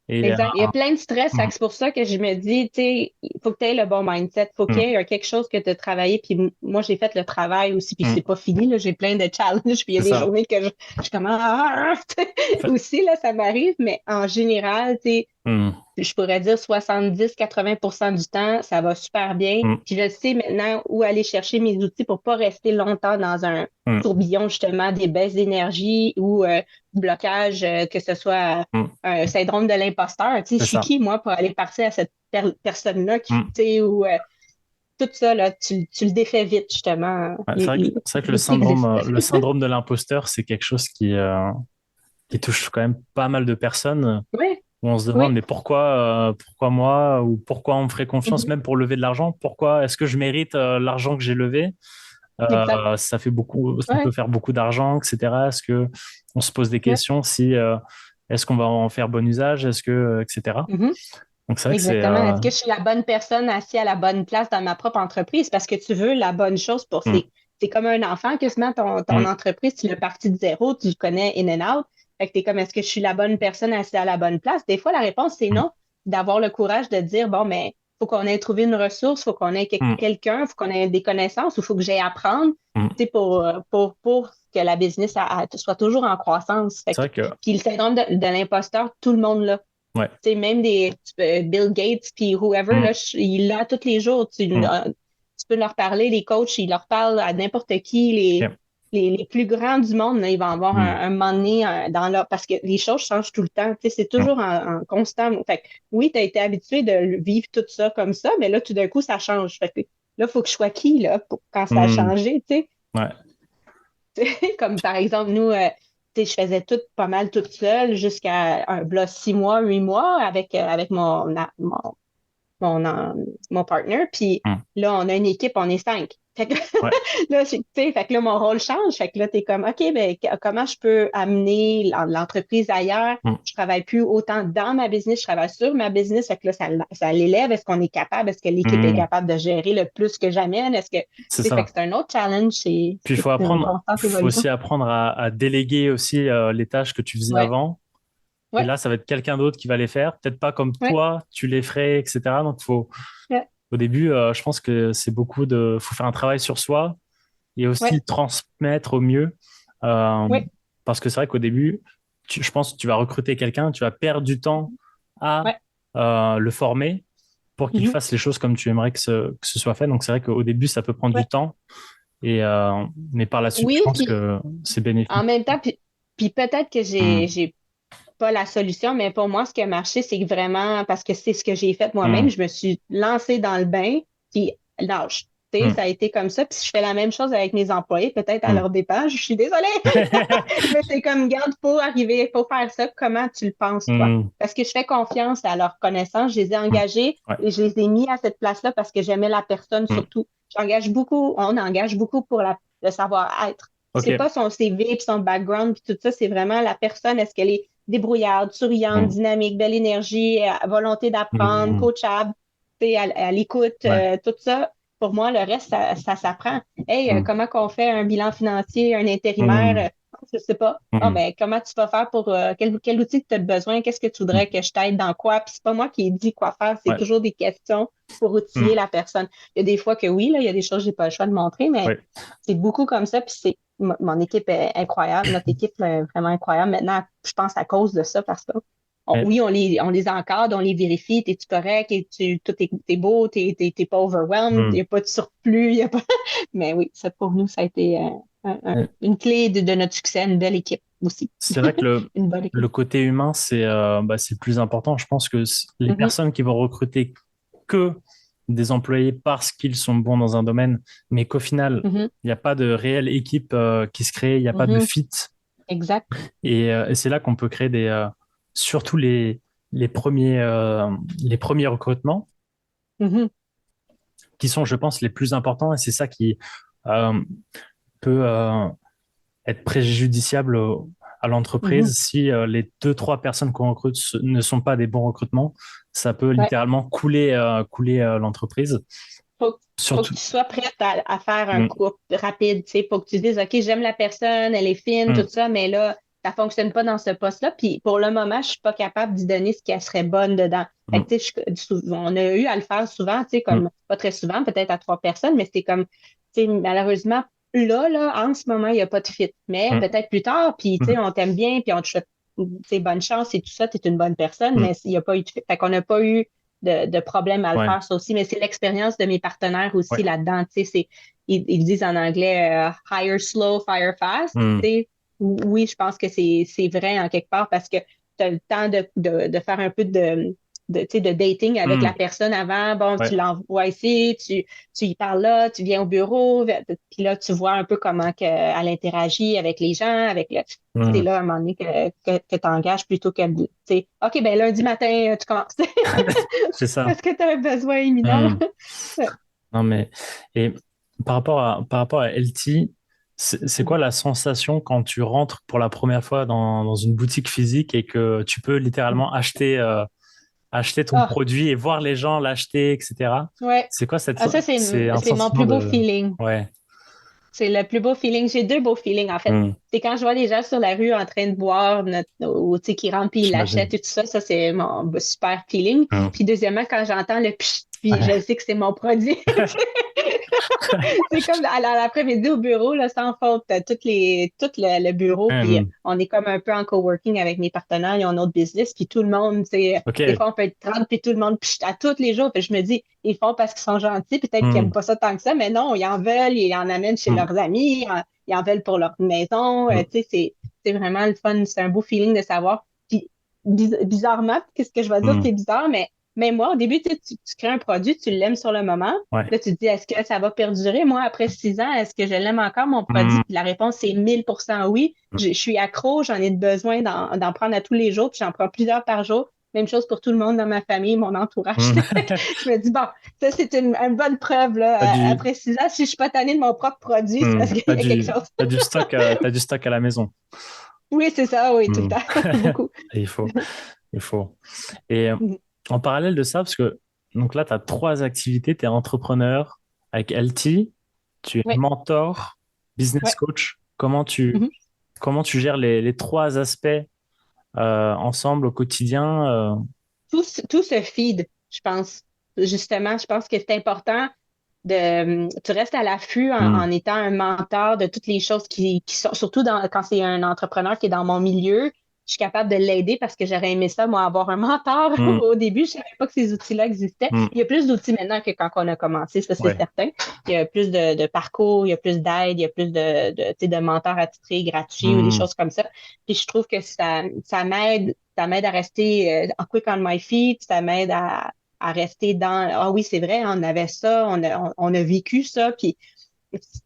Et, Exact. Il y a plein de stress. Fait mm, que c'est pour ça que je me dis, tu sais, il faut que tu aies le bon mindset. Faut qu'il mm, y ait quelque chose que tu as travaillé. Puis moi, j'ai fait le travail aussi. Puis mm, c'est pas fini, là. J'ai plein de challenges. Puis il y a c'est des ça. journées que je suis comme, En fait, aussi, là, ça m'arrive. Mais en général, tu sais, mm, je pourrais dire 70-80% du temps, ça va super bien. mm, Puis je sais maintenant où aller chercher mes outils pour pas rester longtemps dans un mm, tourbillon, justement, des baisses d'énergie ou du blocage, que ce soit mm, un syndrome de l'imposteur. Tu sais, je c'est suis ça. qui, moi, pour aller partir à cette personne-là qui, Mm. tu sais, ou tout ça, là, tu le défais vite, justement. Ouais, c'est vrai que Les trucs existent. le syndrome de l'imposteur, c'est quelque chose qui touche quand même pas mal de personnes, Oui, où on se demande, oui. mais pourquoi moi, ou pourquoi on me ferait confiance Mhm. même pour lever de l'argent? Pourquoi est-ce que je mérite l'argent que j'ai levé? Exact. Ça peut Ouais, faire beaucoup d'argent, etc. Est-ce que on se pose des ouais. questions si est-ce qu'on va en faire bon usage? Est-ce que, etc. Mhm. Donc c'est vrai que c'est Exactement. Est-ce que je suis la bonne personne assise à la bonne place dans ma propre entreprise? Parce que tu veux la bonne chose pour hum, c'est comme un enfant que ton hum, entreprise, tu l'as parti de zéro, tu le connais in and out. Fait que t'es comme, est-ce que je suis la bonne personne assise à la bonne place? Des fois, la réponse, c'est hum, non. D'avoir le courage de dire, bon, mais faut qu'on ait trouvé une ressource, faut qu'on ait hum, quelqu'un, faut qu'on ait des connaissances, ou faut que j'aille apprendre, hum. tu sais, pour que la business soit toujours en croissance. Fait C'est que, vrai que puis le syndrome de l'imposteur, tout le monde l'a. ouais. Tu sais, même Bill Gates puis whoever, Hum, là, il l'a tous les jours. hum, Tu peux leur parler, les coachs, ils leur parlent à n'importe qui, ok, les plus grands du monde, là, ils vont avoir hum, un moment donné dans leur. Parce que les choses changent tout le temps. Tu sais, c'est hum, toujours en constant. Fait que, oui, tu as été habitué de vivre tout ça comme ça, mais là, tout d'un coup, ça change. Fait que là, il faut que je sois qui, là, quand ça a hum, changé, tu sais. ouais. Comme par exemple, nous, tu sais, je faisais tout pas mal toute seule jusqu'à v'là 6 mois, 8 mois avec mon partner. Puis Hum, là, on a une équipe, on est 5. Fait que ouais. là, tu sais, fait que là, mon rôle change. Fait que là, t'es comme, OK, ben, comment je peux amener l'entreprise ailleurs? Hum, Je travaille plus autant dans ma business, je travaille sur ma business. Fait que là, ça l'élève. Est-ce qu'on est capable? Est-ce que l'équipe est hum, capable de gérer le plus que j'amène? Est-ce que, tu c'est sais, fait que ça. c'est un autre challenge. Puis C'est une constante faut évolution. aussi apprendre à déléguer aussi les tâches que tu faisais Ouais, avant. Et ouais, là, ça va être quelqu'un d'autre qui va les faire. Peut-être pas comme ouais, toi, tu les ferais, etc. Donc, ouais, au début, je pense que faut faire un travail sur soi et ouais, aussi transmettre au mieux. Euh, ouais, Parce que c'est vrai qu'au début, je pense que tu vas recruter quelqu'un, tu vas perdre du temps à ouais. le former pour qu'il Mhm. fasse les choses comme tu aimerais que ce soit fait. Donc, c'est vrai qu'au début, ça peut prendre du Ouais. temps. Mais par la suite, je Oui, pense puis que c'est en bénéfique. même temps, puis peut-être que Hmm, j'ai pas la solution, mais pour moi, ce qui a marché, c'est que vraiment, parce que c'est ce que j'ai fait moi-même, hmm, je me suis lancée dans le bain, puis nage. Tu sais, hmm, ça a été comme ça. Puis je fais la même chose avec mes employés, peut-être à hmm. leur dépens. Je suis désolée, mais c'est comme, garde, pour arriver, pour faire ça, comment tu le penses, toi? Hmm, Parce que je fais confiance à leur connaissance. Je les ai hmm. engagés Ouais. et je les ai mis à cette place-là parce que j'aimais la personne Hmm. surtout. On engage beaucoup pour le savoir-être. C'est OK. pas son CV puis son background puis tout ça, c'est vraiment la personne. Est-ce qu'elle est débrouillarde, souriante, Hmm, dynamique, belle énergie, volonté d'apprendre, hmm. coachable, tu sais, à l'écoute, Ouais. tout ça. Pour moi, le reste, ça s'apprend. Hey, Hmm, comment qu'on fait un bilan financier, un intérimaire? hmm, Je sais pas. Ah, hmm, ben, comment tu vas faire pour quel outil que tu as besoin? Qu'est-ce que tu hmm. voudrais que je t'aide dans quoi? Puis c'est pas moi qui ai dit quoi faire, c'est Ouais. toujours des questions pour outiller Hmm, la personne. Il y a des fois que oui, là, il y a des choses que j'ai pas le choix de montrer, mais ouais. c'est beaucoup comme ça. Puis mon équipe est incroyable. Notre équipe est vraiment incroyable. Maintenant, je pense à cause de ça, parce que Mais oui, on les encadre, on les vérifie, t'es-tu correct, t'es beau, t'es pas overwhelmed, il hmm. n'y a pas de surplus, y a pas... Mais oui, ça pour nous, ça a été Mais une clé de notre succès, une belle équipe aussi. c'est vrai que Une bonne le équipe. côté humain, c'est le plus important. Je pense que les Mhm, personnes qui vont recruter que des employés parce qu'ils sont bons dans un domaine, mais qu'au final, mhm, il n'y a pas de réelle équipe qui se crée, il n'y a pas de mhm, fit. exact. Et c'est là qu'on peut créer surtout les les premiers recrutements Mhm, qui sont, je pense, les plus importants. Et c'est ça qui euh, peut être préjudiciable à mhm. l'entreprise si les deux, trois personnes qu'on recrute ne sont pas des bons recrutements. Ça peut Ouais. littéralement couler l'entreprise. Faut, faut que Surtout. tu sois prête à faire un Mm, couple rapide, tu sais. Faut que tu dises, OK, j'aime la personne, elle est fine, tout mm, ça, mais là, ça fonctionne pas dans ce poste-là. Puis pour le moment, je suis pas capable d'y donner ce qu'elle serait bonne dedans. Fait mm, que, tu sais, on a eu à le faire souvent, tu sais, mm, comme, pas très souvent, peut-être à 3 personnes, mais c'était comme, tu sais, malheureusement, en ce moment, il n'y a pas de fit. Mais mm, peut-être plus tard, puis, tu sais, mm, on t'aime bien, puis on te souhaite, tu sais, bonne chance et tout ça, tu es une bonne personne, mm. mais il n'y a pas eu de fit. Fait qu'on n'a pas eu de problème à le Ouais, faire, ça aussi. Mais c'est l'expérience de mes partenaires aussi ouais. là-dedans. Tu sais, ils disent en anglais hire slow, fire fast. Mm, Tu sais, oui, je pense que c'est vrai en quelque part parce que tu as le temps de faire un peu tu sais, de dating avec la mm. personne avant. Bon, tu Ouais. l'envoies ici, tu y parles là, tu viens au bureau, puis là, tu vois un peu comment elle interagit avec les gens, avec le. C'est Mm. là, à un moment donné, que tu engages plutôt que, tu sais, OK, ben lundi matin, tu commences. C'est ça. Est-ce que tu as un besoin imminent, là? Mm. Ouais. Non, mais et par rapport à LT, c'est quoi la sensation quand tu rentres pour la première fois dans une boutique physique et que tu peux littéralement acheter ton Ah, produit et voir les gens l'acheter, etc. ouais. C'est quoi Ah, ça, c'est un c'est mon sentiment plus beau de feeling. ouais. C'est le plus beau feeling. J'ai deux beaux feelings, en fait. Mm. C'est quand je vois des gens sur la rue en train de boire, ou tu sais, qui rentrent puis ils J'imagine. l'achètent et tout ça. Ça, c'est mon super feeling. Mm. Puis deuxièmement, quand j'entends le pchit, puis je Ouais. sais que c'est mon produit. C'est comme à l'après-midi au bureau, là, sans faute, tout le bureau, puis Mm. on est comme un peu en coworking avec mes partenaires, ils ont notre business, puis tout le monde, tu sais, des Ok. fois on peut être 30, puis tout le monde, puis à tous les jours, puis je me dis, ils font parce qu'ils sont gentils, peut-être qu'ils Mm. n'aiment pas ça tant que ça, mais non, ils en veulent, ils en amènent chez Mm. leurs amis, ils en veulent pour leur maison, Mm. tu sais, c'est vraiment le fun, c'est un beau feeling de savoir. Puis bizarrement, qu'est-ce que je vais dire, Mm. c'est bizarre, mais moi, au début, tu sais, tu crées un produit, tu l'aimes sur le moment. Ouais. Là, tu te dis, est-ce que ça va perdurer? Moi, après 6 ans, est-ce que je l'aime encore, mon produit? Mm. Puis la réponse, c'est 1000% oui. Je suis accro, j'en ai besoin d'en prendre à tous les jours, puis j'en prends plusieurs par jour. Même chose pour tout le monde dans ma famille, mon entourage. Mm. Je me dis, bon, ça, c'est une bonne preuve, là. T'as du, Après 6 ans, si je suis pas tannée de mon propre produit, c'est parce qu'il y a quelque chose. t'as du stock à la maison. Oui, c'est ça, oui, tout le Mm. temps. Beaucoup. Et il faut. Et en parallèle de ça, parce que donc là, tu as trois activités, tu es entrepreneur avec LT, tu es Oui, mentor, business oui. coach. Comment tu gères les trois aspects ensemble au quotidien Tout se feed, je pense. Justement, je pense que c'est important tu restes à l'affût hmm, en étant un mentor de toutes les choses qui sont, surtout quand c'est un entrepreneur qui est dans mon milieu, je suis capable de l'aider parce que j'aurais aimé ça, moi, avoir un mentor hmm, au début. Je savais pas que ces outils-là existaient. hmm, Il y a plus d'outils maintenant que quand on a commencé, ça, c'est ouais. certain. Il y a plus de parcours, il y a plus d'aide, il y a plus tu sais, de mentors attitrés gratuits ou des Hmm, choses comme ça. Puis je trouve que ça m'aide à rester quick on my feet, ça m'aide à rester dans ah oui, c'est vrai, on avait ça, on a vécu ça, puis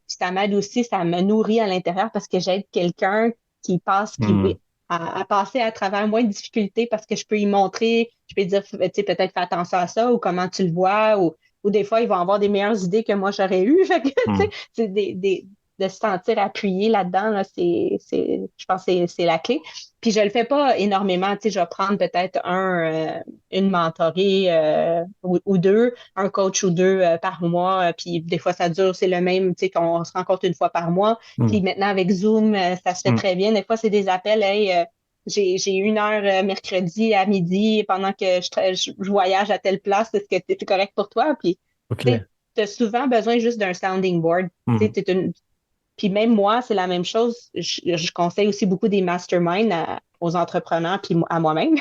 ça m'aide aussi, ça me nourrit à l'intérieur parce que j'aide quelqu'un qui passe, hmm, à passer à travers moins de difficultés parce que je peux y montrer, je peux dire, tu sais, peut-être fais attention à ça ou comment tu le vois, ou des fois, ils vont avoir des meilleures idées que moi j'aurais eues. Fait que, tu sais, hmm, c'est de se sentir appuyé là-dedans, là, je pense que c'est la clé. Puis je le fais pas énormément, tu sais, je vais prendre peut-être une mentorée ou deux, un coach ou deux par mois, puis des fois ça dure, c'est le même, tu sais, qu'on se rencontre une fois par mois. hmm, Puis maintenant avec Zoom, ça se fait hmm. très bien. Des fois, c'est des appels, hey, j'ai 1 heure mercredi à midi pendant que je voyage à telle place, est-ce que c'est correct pour toi? Puis tu Ok. as souvent besoin juste d'un sounding board. Tu Hmm, sais, puis même moi, c'est la même chose. Je conseille aussi beaucoup des masterminds aux entrepreneurs puis à moi-même.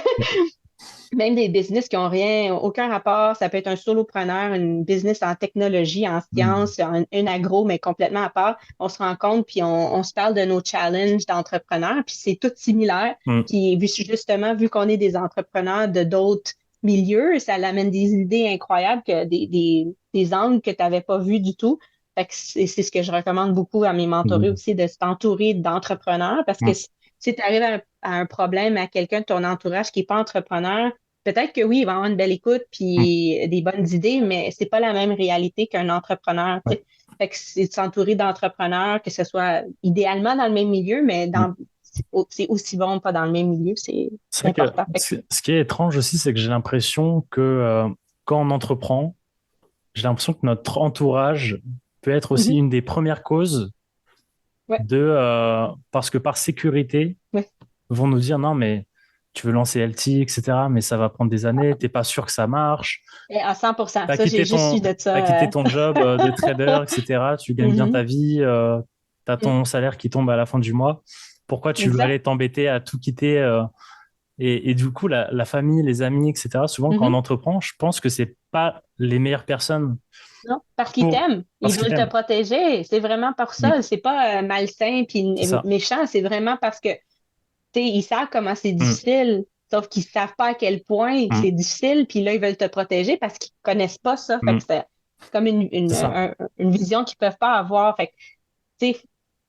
Même des business qui ont rien, aucun rapport. Ça peut être un solopreneur, une business en technologie, en Mm. sciences, une agro, mais complètement à part. On se rencontre puis on se parle de nos challenges d'entrepreneurs, puis c'est tout similaire. Mm. Puis justement, vu qu'on est des entrepreneurs de d'autres milieux, ça l'amène des idées incroyables, des angles que tu n'avais pas vus du tout. Fait que c'est ce que je recommande beaucoup à mes mentorés Mm. aussi, de s'entourer d'entrepreneurs, parce que Mm. si tu arrives à un problème à quelqu'un de ton entourage qui n'est pas entrepreneur, peut-être que oui, il va avoir une belle écoute Mm. puis des bonnes idées, mais c'est pas la même réalité qu'un entrepreneur, tu Ouais. sais. Fait que c'est de s'entourer d'entrepreneurs, que ce soit idéalement dans le même milieu, mais Mm. c'est aussi bon pas dans le même milieu, C'est c'est vrai que important. Fait que, ce qui est étrange aussi, c'est que j'ai l'impression que quand on entreprend, j'ai l'impression que notre entourage peut être aussi mhm, une des premières causes ouais, parce que par sécurité, ouais. vont nous dire non, mais tu veux lancer LT, etc., mais ça va prendre des années, t'es pas sûr que ça marche, Et à 100%. t'as Ça, j'ai quitté juste su ton, de t'as ça. quitté ton job de trader, etc., tu gagnes bien ta Mhm, vie, t'as ton salaire qui tombe à la fin du mois, pourquoi tu veux exact. aller t'embêter à tout quitter et du coup, la famille, les amis, etc., souvent quand on Mhm. entreprend, je pense que c'est pas les meilleures personnes Non, parce qu'ils pour, t'aiment. Ils parce qu'ils veulent te t'aiment. protéger. C'est vraiment par Mm. ça. C'est pas malsain puis C'est ça. méchant. C'est vraiment parce que tu sais, ils savent comment c'est Mm. difficile, sauf qu'ils savent pas à quel point Mm. c'est difficile, puis là, ils veulent te protéger parce qu'ils connaissent pas ça. Fait Mm. que c'est comme C'est ça. une vision qu'ils peuvent pas avoir. Fait que, tu sais,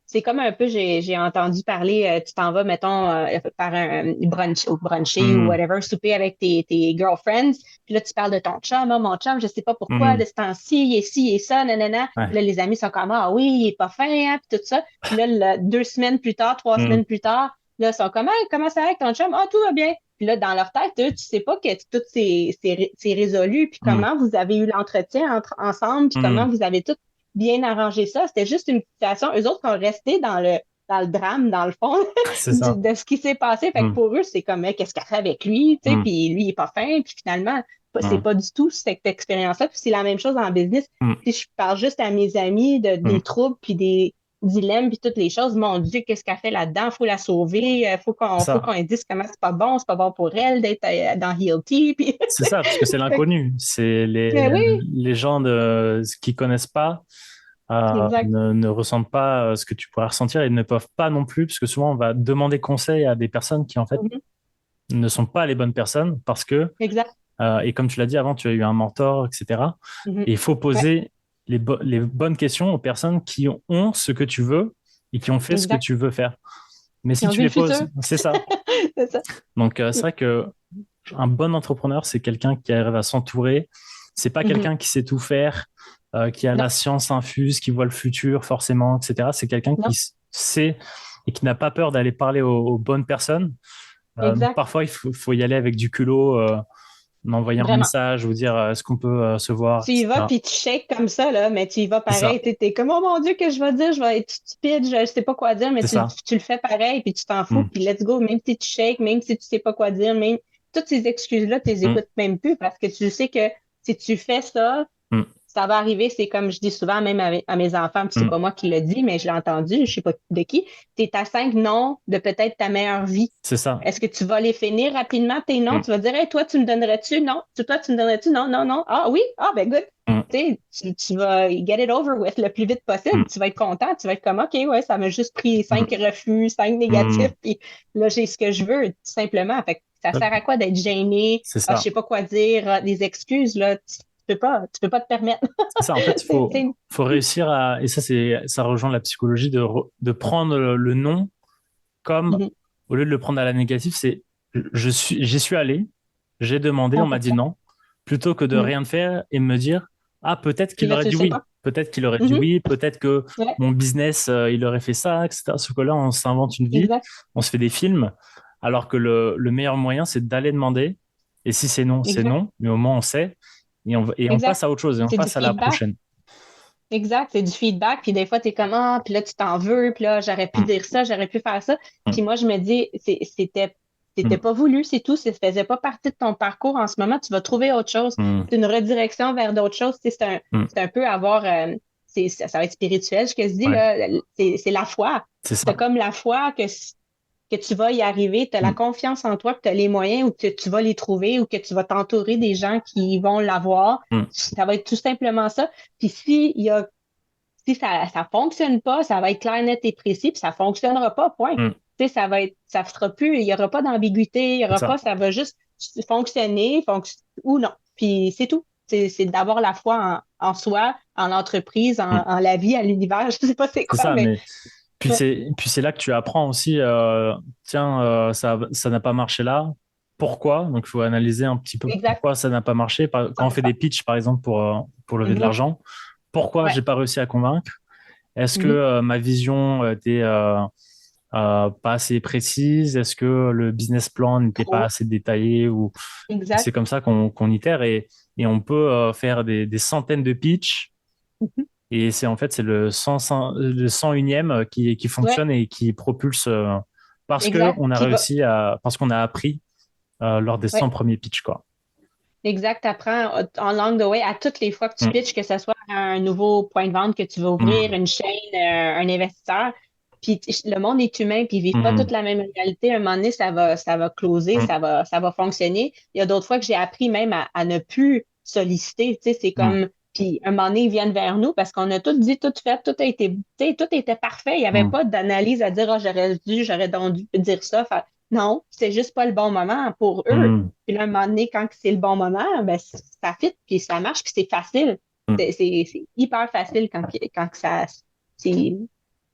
c'est comme un peu, j'ai entendu parler, tu t'en vas, mettons, faire un brunch ou bruncher ou Mm. whatever, souper avec tes girlfriends, puis là, tu parles de ton chum, ah, mon chum, je sais pas pourquoi, Mm. de ce temps-ci, il est ci, il est ça, nanana. Puis Ouais. là, les amis sont comme, ah oui, il est pas fin, hein, puis tout ça. Puis là, 2 semaines plus tard, trois Mm. semaines plus tard, là, ils sont comme, hey, comment ça va avec ton chum? Ah, tout va bien. Puis là, dans leur tête, eux, tu sais pas que tout c'est résolu, puis Mm. comment vous avez eu l'entretien ensemble, puis comment Mm. vous avez tout bien arrangé ça. C'était juste une situation. Eux autres sont restés dans le drame, dans le fond, C'est ça. de ce qui s'est passé. Fait que Mm. pour eux, c'est comme, qu'est-ce qu'elle fait avec lui, tu sais, Mm. puis lui, il est pas fin, puis finalement, c'est Mm. pas du tout cette expérience-là. Puis c'est la même chose en business. Mm. Si je parle juste à mes amis Mm. des troubles, puis des dilemmes, puis toutes les choses, mon Dieu, qu'est-ce qu'elle fait là-dedans? Faut la sauver, C'est faut ça. qu'on lui dise comment c'est pas bon pour elle d'être dans Healty, puis C'est ça, parce que c'est fait l'inconnu. C'est que, oui, les gens qui connaissent pas, exact. ne ressentent pas ce que tu pourrais ressentir et ne peuvent pas non plus, parce que souvent on va demander conseil à des personnes qui en fait Mhm, ne sont pas les bonnes personnes parce que, exact. et comme tu l'as dit avant, tu as eu un mentor, etc. Mhm, Et il faut ouais, poser les bonnes questions aux personnes qui ont ce que tu veux et qui ont fait ce que exact. tu veux faire. Mais Ils si ont tu vu le les futur. poses, c'est ça. C'est ça. Donc, c'est vrai que un bon entrepreneur, c'est quelqu'un qui arrive à s'entourer. C'est pas Mhm. quelqu'un qui sait tout faire, qui a Non, la science infuse, qui voit le futur forcément, etc. C'est quelqu'un qui non, sait et qui n'a pas peur d'aller parler aux bonnes personnes. Donc exact. parfois, faut y aller avec du culot, envoyer un Vraiment. message ou dire est-ce qu'on peut se voir, Tu y vas, etc. puis tu shakes comme ça, là, mais tu y vas C'est pareil. ça, T'es comme, oh mon Dieu, que je vais dire, je vais être stupide, je sais pas quoi dire, mais c'est ça. tu le fais pareil, puis tu t'en fous, Mm, puis let's go, même si tu shakes, même si tu sais pas quoi dire, même toutes ces excuses-là, tu les mm, écoutes même plus parce que tu sais que si tu fais ça, mm, ça va arriver, c'est comme je dis souvent, même à mes enfants, puis c'est mm. pas moi qui le dis, mais je l'ai entendu, je sais pas de qui, t'es à 5 noms de peut-être ta meilleure vie. C'est ça. Est-ce que tu vas les finir rapidement, tes noms? Mm, Tu vas dire, hey, toi, tu me donnerais-tu? Non. Toi, tu me donnerais-tu? Non, non, non. Ah oui? Ah, ben good. mm, Tu sais, tu vas get it over with le plus vite possible. mm, Tu vas être content. Tu vas être comme, OK, ouais, ça m'a juste pris mm, 5 refus, 5 négatifs, mm. puis là, j'ai ce que je veux, tout simplement. Fait que ça Ouais, sert à quoi d'être gêné? c'est Ah, je ça. sais pas quoi dire, ah, des excuses, là. Tu peux pas te permettre. C'est ça, en fait, faut réussir et ça rejoint la psychologie de prendre le non comme, Mhm. au lieu de le prendre à la négative, j'y suis allé, j'ai demandé, on m'a dit 100%. non, plutôt que de Mhm. rien faire et me dire, ah, peut-être Puis qu'il là, aurait tu le dit sais oui, pas. peut-être qu'il aurait dit Mhm. oui, peut-être que Ouais, mon business, il aurait fait ça, etc. Sauf que là, on s'invente une vie, exact. on se fait des films, alors que le meilleur moyen, c'est d'aller demander. Et si c'est Exact. non, mais au moins on sait, et on passe Exact. à autre chose, et on C'est du passe à la feedback. prochaine. Exact, c'est du feedback, puis des fois, t'es comme, ah, puis là, tu t'en veux, puis là, j'aurais pu Mm, dire ça, j'aurais pu faire ça. mm, Puis moi, je me dis, c'était mm, pas voulu, c'est tout, ça faisait pas partie de ton parcours en ce moment, tu vas trouver autre chose. mm, C'est une redirection vers d'autres choses, tu sais, mm. c'est un peu avoir, ça va être spirituel, ce que je dis, Ouais, là, c'est la foi. c'est C'est ça. comme la foi que que tu vas y arriver, tu as la Mm. confiance en toi, que tu as les moyens ou que tu vas les trouver ou que tu vas t'entourer des gens qui vont l'avoir. Mm. Ça va être tout simplement ça. Puis si ça fonctionne pas, ça va être clair, net et précis, puis ça fonctionnera pas, point. Mm. Tu sais, ça sera plus, il y aura pas d'ambiguïté, il y C'est aura ça. pas, ça va juste fonctionner, ou non. Puis c'est tout. C'est d'avoir la foi en soi, en l'entreprise, Mm. en la vie, en l'univers. Je sais pas c'est C'est quoi, ça, mais mais ouais, puis c'est là que tu apprends aussi, tiens, ça n'a pas marché là. Pourquoi? Donc, il faut analyser un petit peu exact, pourquoi ça n'a pas marché. Quand on fait 100%. des pitchs, par exemple, pour lever de Mhm. l'argent, pourquoi Ouais. j'ai pas réussi à convaincre? Est-ce que Mhm. ma vision était pas assez précise? Est-ce que le business plan n'était pas Trop. assez détaillé? Ou c'est Exact. comme ça qu'on itère et on peut faire des centaines de pitchs Mhm. et c'est en fait c'est le 101e qui Ouais, fonctionne et qui propulse parce que exact. on a Puis réussi parce qu'on a appris lors des 100 ouais. premiers pitchs quoi. Exact, t'apprends en langue de way à toutes les fois que tu Mm, pitches, que ce soit un nouveau point de vente que tu veux ouvrir, mm, une chaîne, un investisseur. Puis le monde est humain, puis ils vivent pas toute mm, la même réalité. À un moment donné, ça va closer, mm, ça va fonctionner. Il y a d'autres fois que j'ai appris même à ne plus solliciter. Tu sais, c'est mm, comme, puis un moment donné, ils viennent vers nous parce qu'on a tout dit, tout fait, tout a été, tu sais, tout était parfait. Il n'y avait mm, pas d'analyse à dire, oh, j'aurais donc dû dire ça. Non, c'est juste pas le bon moment pour eux. mm, Puis là, un moment donné, quand c'est le bon moment, ben, ça fit, puis ça marche, puis c'est facile. mm, C'est hyper facile quand c'est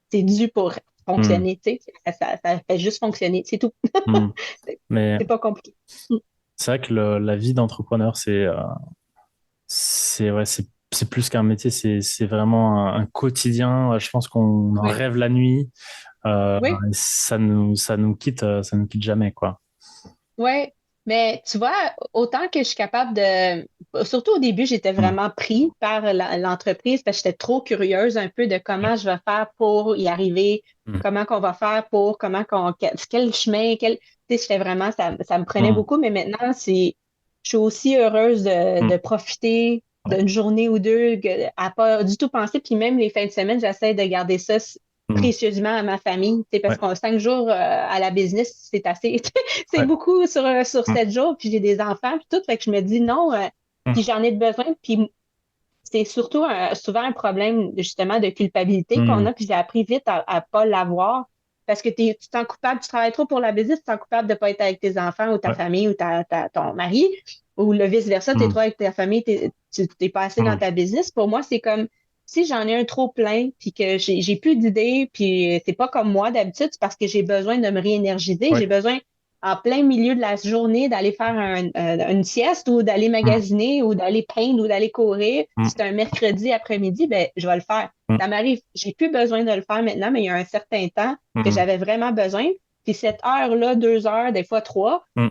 c'est dû pour mm, fonctionner, tu sais. Ça fait juste fonctionner, c'est tout. mm. C'est Mais c'est pas compliqué. Mm. c'est vrai que la vie d'entrepreneur c'est ouais, c'est plus qu'un métier, c'est vraiment un quotidien. Je pense qu'on en Ouais. rêve la nuit. Oui, Et ça nous quitte jamais, quoi. ouais. Mais tu vois, autant que je suis capable de. Surtout au début, j'étais Mm, vraiment pris par l'entreprise parce que j'étais trop curieuse un peu de comment je vais faire pour y arriver, mm, comment qu'on va faire pour, quel chemin, tu sais, j'étais vraiment, ça me prenait mm, beaucoup, mais maintenant, je suis aussi heureuse de mm. profiter Ouais. d'une journée ou deux à pas du tout penser. Puis même les fins de semaine, j'essaie de garder ça Mm, précieusement à ma famille, tu sais, parce ouais. qu'on 5 jours à la business, c'est assez. C'est Ouais. beaucoup sur Mm, 7 jours, puis j'ai des enfants, puis tout, fait que je me dis non, puis mm, j'en ai besoin, puis c'est surtout souvent un problème justement de culpabilité qu'on mm. a, puis j'ai appris vite à pas l'avoir, parce que tu te sens coupable, tu travailles trop pour la business, tu te sens coupable de pas être avec tes enfants ou ta Ouais. famille ou ton mari, ou le vice-versa, tu es Mm, trop avec ta famille, tu t'es pas assez dans mm. ta business. Pour moi, c'est comme si j'en ai un trop plein, puis que j'ai plus d'idées, puis c'est pas comme moi d'habitude, c'est parce que j'ai besoin de me réénergiser, Ouais. j'ai besoin en plein milieu de la journée d'aller faire une sieste ou d'aller Mm, magasiner ou d'aller peindre ou d'aller courir. Si mm, c'est un mercredi après-midi, ben, je vais le faire. mm, Ça m'arrive, j'ai plus besoin de le faire maintenant, mais il y a un certain temps que mm, j'avais vraiment besoin. Puis cette heure-là, 2 heures, des fois trois, mm.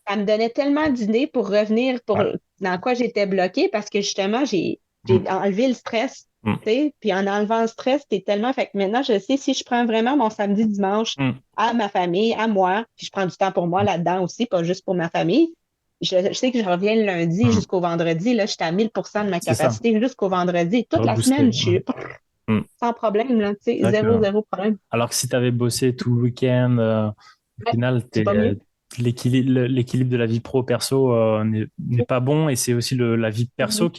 ça me donnait tellement d'idées pour revenir Ouais. dans quoi j'étais bloquée parce que justement, j'ai Mm, enlevé le stress. mm, Tu sais. Puis en enlevant le stress, t'es tellement. Fait que maintenant, je sais si je prends vraiment mon samedi, dimanche mm, à ma famille, à moi, puis je prends du temps pour moi là-dedans aussi, pas juste pour ma famille. Je sais que je reviens le lundi mm. jusqu'au vendredi. Là, j'étais à 1000% de ma C'est ça. capacité jusqu'au vendredi. Toute la Rebooster. semaine, je Ouais. suis Mm. sans problème, là, tu sais, C'est vrai que, zéro, zéro problème. alors que si tu avais bossé tout le week-end, au Ouais, final, c'est pas mieux. l'équilibre de la vie pro-perso n'est pas bon et c'est aussi la vie perso Mhm.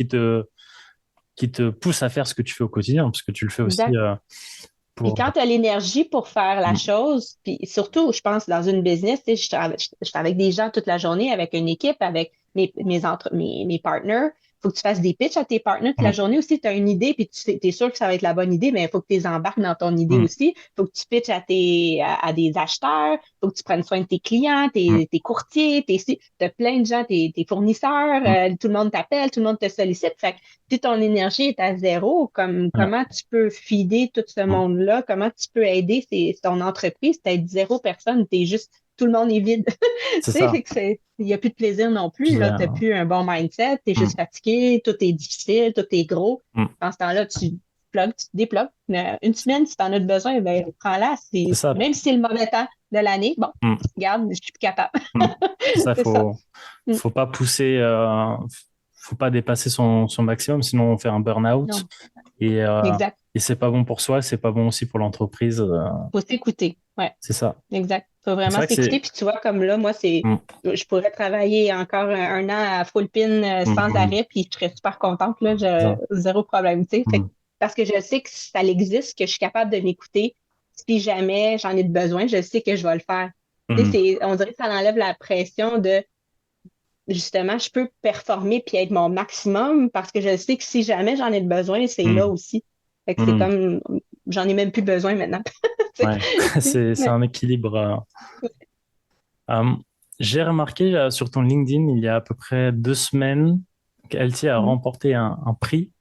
qui te pousse à faire ce que tu fais au quotidien, parce que tu le fais aussi Exact. Puis pour... quand tu as l'énergie pour faire la Mm, chose, puis surtout, je pense, dans une business, tu sais, je suis avec des gens toute la journée, avec une équipe, avec mes partners. Il faut que tu fasses des pitchs à tes partners toute la mm, journée aussi. Tu as une idée, puis tu es sûr que ça va être la bonne idée, mais il faut que tu les embarques dans ton idée mm, aussi. Il faut que tu pitches à des acheteurs. Il faut que tu prennes soin de tes clients, mm, tes courtiers, tu as plein de gens, tes fournisseurs. mm. Tout le monde t'appelle, tout le monde te sollicite. Fait que si ton énergie est à zéro, Ouais. comment tu peux fider tout ce Mm. monde-là? Comment tu peux aider ton entreprise? Tu être zéro personne, t'es juste, tout le monde est vide. C'est Tu sais, ça. fait que il n'y a plus de plaisir non plus, Puis, là. T'as plus un bon mindset, t'es mm, juste fatigué, tout est difficile, tout est gros. mm. Dans ce temps-là, tu plugues, tu te déplugues. Une semaine, si tu en as besoin, ben, prends-la. C'est ça. Même si c'est le mauvais temps de l'année, bon, Mm, regarde, je suis plus capable. mm. C'est ça, C'est ça. Mm. faut pas pousser, faut pas dépasser son maximum, sinon on fait un burn-out. Non, Et, exact. et c'est pas bon pour soi, c'est pas bon aussi pour l'entreprise. Faut s'écouter. Ouais, C'est ça. exact. faut C'est vraiment vrai que s'écouter. c'est... Puis tu vois, comme là, moi, Mm, je pourrais travailler encore un an à full pin sans mm, arrêt, puis je serais super contente, là, ça. zéro problème, tu sais. Mm, Parce que je sais que ça existe, que je suis capable de m'écouter. Si jamais j'en ai besoin, je sais que je vais le faire. Tu sais, mm, on dirait que ça enlève la pression de, justement, je peux performer puis être mon maximum parce que je sais que si jamais j'en ai besoin, c'est là mm, aussi. Fait que c'est mm. comme, j'en ai même plus besoin maintenant. Tu Ouais, sais. c'est un équilibre. Euh, j'ai remarqué sur ton LinkedIn, il y a à peu près 2 semaines, qu'Alti a Mhm. remporté un prix.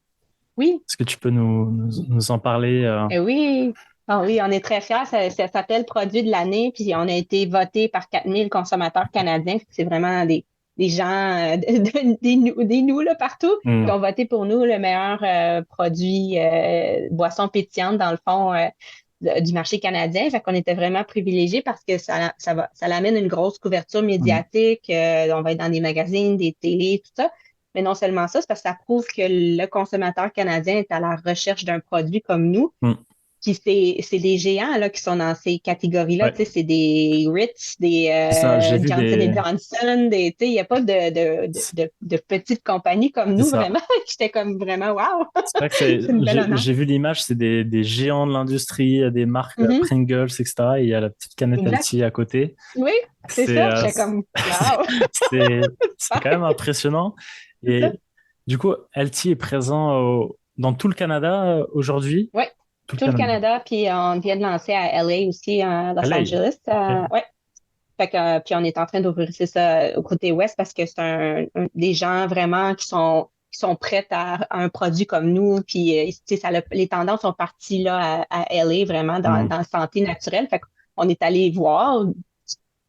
Oui, Est-ce que tu peux nous en parler oui. Ah oui, on est très fiers. Ça s'appelle Produit de l'année, puis on a été voté par 4000 consommateurs canadiens. C'est vraiment des gens, des nous là, partout, qui Hmm, ont voté pour nous le meilleur produit boisson pétillante, dans le fond, du marché canadien. Fait qu'on était vraiment privilégiés parce que ça l'amène une grosse couverture hmm, médiatique. On va être dans des magazines, des télés, tout ça. Mais non seulement ça, c'est parce que ça prouve que le consommateur canadien est à la recherche d'un produit comme nous. hmm. Puis c'est des géants là, qui sont dans ces catégories-là. Ouais, Tu sais, c'est des Ritz, des c'est ça, j'ai vu Johnson des... Johnson, tu sais, il n'y a pas de petites compagnies comme C'est nous, ça. vraiment. J'étais comme vraiment, wow, C'est vrai que c'est... c'est une belle honneur. J'ai vu l'image, c'est des géants de l'industrie, des marques Mhm, Pringles, etc. Et il y a la petite canette exact. Alti à côté. Oui, c'est C'est ça. J'étais comme, wow, c'est c'est super, quand même impressionnant. c'est ça. Et du coup, Alti est présent dans tout le Canada aujourd'hui. Oui, Tout le tout le Canada. Canada, puis on vient de lancer à LA aussi, à Los LA. Angeles. Ok. Ouais. Fait que, puis on est en train d'ouvrir c'est ça au côté ouest parce que c'est des gens vraiment qui sont prêts à un produit comme nous. Puis tu sais, les tendances sont parties là à LA vraiment Hmm. dans la santé naturelle. Fait qu'on est allé voir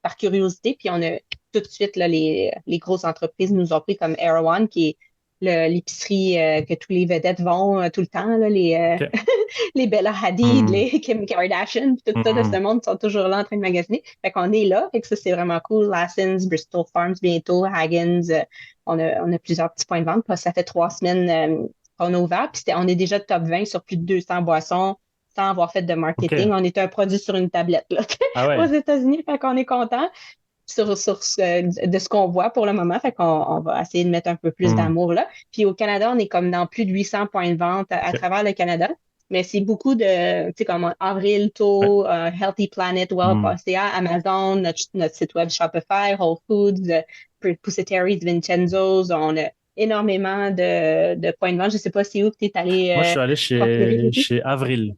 par curiosité, puis on a tout de suite là, les grosses entreprises nous ont pris comme Erewhon, qui est l'épicerie que tous les vedettes vont tout le temps, là, Ok. les Bella Hadid, Hmm. les Kim Kardashian, puis tout ça de Hmm. ce monde sont toujours là en train de magasiner. Fait qu'on est là, fait que ça, c'est vraiment cool. Lassen's, Bristol Farms bientôt, Hagen's, on a plusieurs petits points de vente. Puis ça fait 3 semaines qu'on a ouvert, puis on est déjà top 20 sur plus de 200 boissons sans avoir fait de marketing. Ok. On est un produit sur une tablette là, Ah aux ouais. États-Unis, fait qu'on est content de ce qu'on voit pour le moment. Fait qu'on on va essayer de mettre un peu plus Hmm. d'amour là. Puis au Canada, on est comme dans plus de 800 points de vente à Ok. travers le Canada. Mais c'est beaucoup de, tu sais, comme Avril, Ouais. Taux, Healthy Planet, Hmm. Well.ca, Amazon, notre site web Shopify, Whole Foods, Pussyterry's, Vincenzo's. On a énormément de points de vente. Je sais pas si où que tu es allé Moi, je suis allé procurer aussi. chez Avril.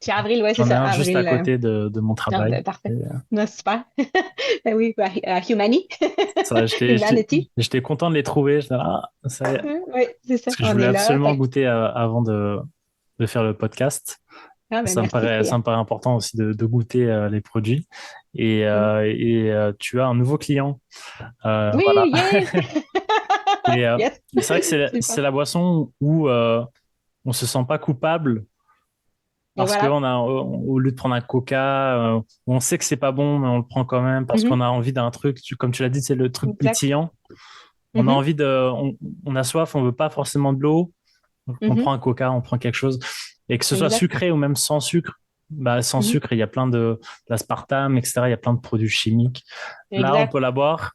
Chez Avril, oui, c'est J'en ai ça, un juste à Avril. côté de mon Non, travail. ben, parfait. Et, Non, super. Ben oui, ben, Humani. ça, Humanity. j'étais content de les trouver. J'étais là, ah, ça y est. Oui, c'est ça. Parce que je On voulais est là. absolument Fait goûter avant de faire le podcast. ah, ben merci, Ça Cléa. me paraît important aussi de goûter les produits. Mm. Tu as un nouveau client. Voilà. Oui, yes! Et Yes! c'est vrai que Super. c'est la boisson où on se sent pas coupable Et parce voilà. au lieu de prendre un Coca, on sait que c'est pas bon, mais on le prend quand même parce Mhm. qu'on a envie d'un truc. Comme tu l'as dit, c'est le truc Exact. pétillant. On a Mhm. envie on a soif, on veut pas forcément de l'eau. On Mhm. prend un Coca, on prend quelque chose. Et que ce soit Exact. sucré ou même sans sucre, bah, sans Mhm. sucre, il y a plein de l'aspartame, etc. Il y a plein de produits chimiques. Là, on Exact. peut la boire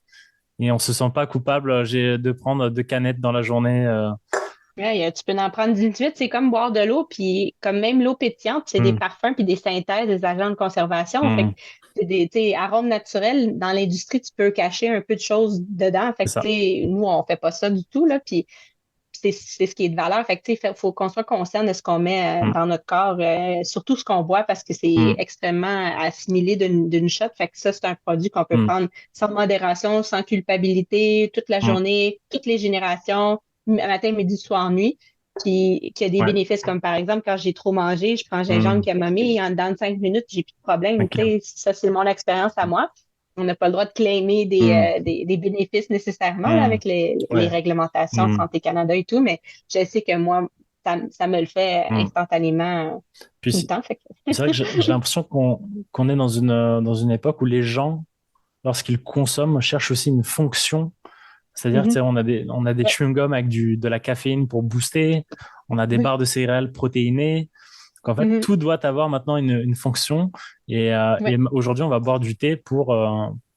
et on se sent pas coupable de prendre 2 canettes dans la journée. Ouais, tu peux en prendre 18. C'est comme boire de l'eau, puis comme même l'eau pétillante, c'est des Hmm, parfums puis des synthèses, des agents de conservation. Fait hmm, que c'est des, tu sais, arômes naturels. Dans l'industrie, tu peux cacher un peu de choses dedans. Fait c'est que, tu ça. sais, nous, on fait pas ça du tout, là. Puis c'est ce qui est de valeur. Fait que, tu sais, faut qu'on soit conscient de ce qu'on met Hmm, dans notre corps, surtout ce qu'on boit, parce que c'est hmm, extrêmement assimilé d'une shot. Fait que ça, c'est un produit qu'on peut hmm, prendre sans modération, sans culpabilité, toute la hmm. journée, toutes les générations, matin, midi, soir, nuit. Puis qui a des Ouais. bénéfices comme par exemple quand j'ai trop mangé, je prends gingembre, Hmm, camomille, et en dedans de 5 minutes, j'ai plus de problème. Tu ok. sais, ça, c'est mon expérience à moi. On n'a pas le droit de claimer Hmm, des bénéfices nécessairement là, hmm. avec les Ouais. réglementations Hmm, Santé Canada et tout, mais je sais que moi, ça me le fait hmm. instantanément Puis tout le temps. Fait que... c'est vrai que j'ai l'impression qu'on est dans une époque où les gens, lorsqu'ils consomment, cherchent aussi une fonction. C'est-à-dire, tu Mhm. sais, on a des Ouais. chewing-gums avec de la caféine pour booster. On a des Oui, barres de céréales protéinées. qu'en fait, Mhm. tout doit avoir maintenant une fonction. Et Ouais, aujourd'hui, on va boire du thé pour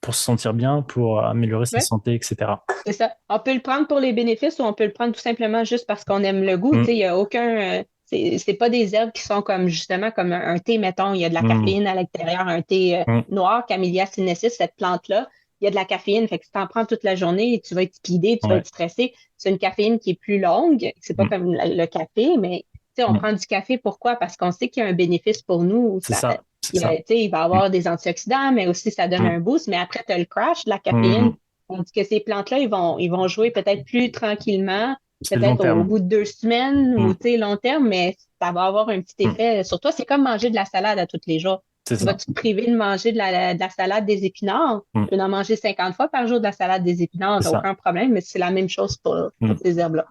se sentir bien, pour améliorer sa ouais, santé, etc. c'est ça. On peut le prendre pour les bénéfices ou on peut le prendre tout simplement juste parce qu'on aime le goût. Tu sais, Mm, il y a aucun. C'est pas des herbes qui sont comme justement comme un thé, mettons, il y a de la mm, caféine à l'intérieur, un thé mm, noir, Camellia sinensis, cette plante-là, il y a de la caféine. Fait que si tu en prends toute la journée, tu vas être speedé, tu vas ouais, être stressé. C'est une caféine qui est plus longue. C'est pas mm, comme le café, mais tu sais, on mm. prend du café. Pourquoi? Parce qu'on sait qu'il y a un bénéfice pour nous. C'est ça, c'est Tu ça. sais, il va Mm, avoir des antioxydants, mais aussi ça donne mm, un boost. Mais après, tu as le crash de la mm, caféine. mm. On dit que ces plantes-là, ils vont jouer peut-être plus tranquillement, C'est le long peut-être au terme. bout de 2 semaines Mm, ou tu sais, long terme, mais ça va avoir un petit mm. effet sur toi. C'est comme manger de la salade à tous les jours. C'est ça. Vas-tu te priver de manger de la salade des épinards? Mm, Tu peux en manger 50 fois par jour de la salade des épinards, c'est t'as ça. aucun problème, mais c'est la même chose pour Mm. ces herbes-là.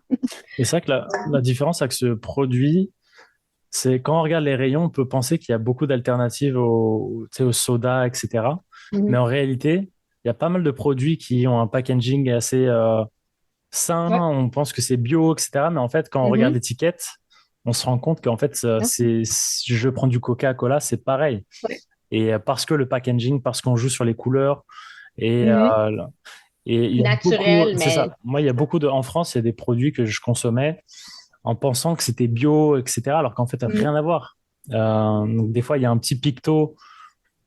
Et c'est vrai que la différence avec ce produit, c'est quand on regarde les rayons, on peut penser qu'il y a beaucoup d'alternatives tu sais, au soda, etc. Mais Mhm. en réalité, il y a pas mal de produits qui ont un packaging assez sain. Ouais. On pense que c'est bio, etc. Mais en fait, quand on regarde Mhm. l'étiquette, on se rend compte qu'en fait, Non? si je prends du Coca-Cola, c'est pareil. Ouais. Et parce que le packaging, parce qu'on joue sur les couleurs, et, Mhm. euh, et il y a beaucoup, Naturel, c'est mais ça. Moi, il y a beaucoup en France, il y a des produits que je consommais en pensant que c'était bio, etc., alors qu'en fait, mhm. rien à voir. Donc des fois, il y a un petit picto,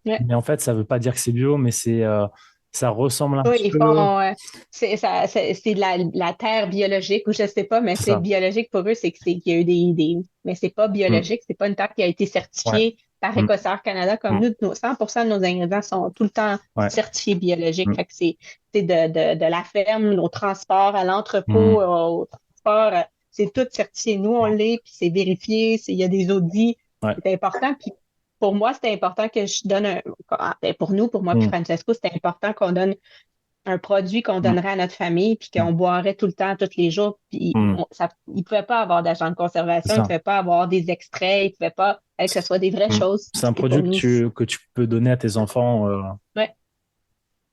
Ouais. mais en fait, ça veut pas dire que c'est bio, mais ça ressemble un Oui, petit ils peu. font, c'est de la terre biologique ou je sais pas, mais C'est c'est ça. biologique pour eux, c'est qu'il y a eu mais c'est pas Mm. biologique, c'est pas une terre qui a été Ouais. certifiée par Mm. Écossaire Canada comme Mm. nous. 100% de nos ingrédients sont tout le temps Ouais. certifiés biologiques. Mm. Fait que c'est de la ferme au transport, à Mm. l'entrepôt, au transport, c'est tout certifié. Nous, on l'est, puis c'est vérifié, il y a des audits, Ouais. c'est important. Puis pour moi, c'était important que je donne pour nous, pour moi, puis Mm. Francesco, c'était important qu'on donne un produit qu'on Mm. donnerait à notre famille, puis Mm. qu'on boirait tout le temps, tous les jours. Puis Mm. il ne pouvait pas avoir d'agent de C'est conservation, il ne ça. pouvait pas avoir des extraits, il ne pouvait pas, que ce soit des vraies Mm. choses. C'est un C'est pour produit nous. que tu peux donner à tes enfants Ouais,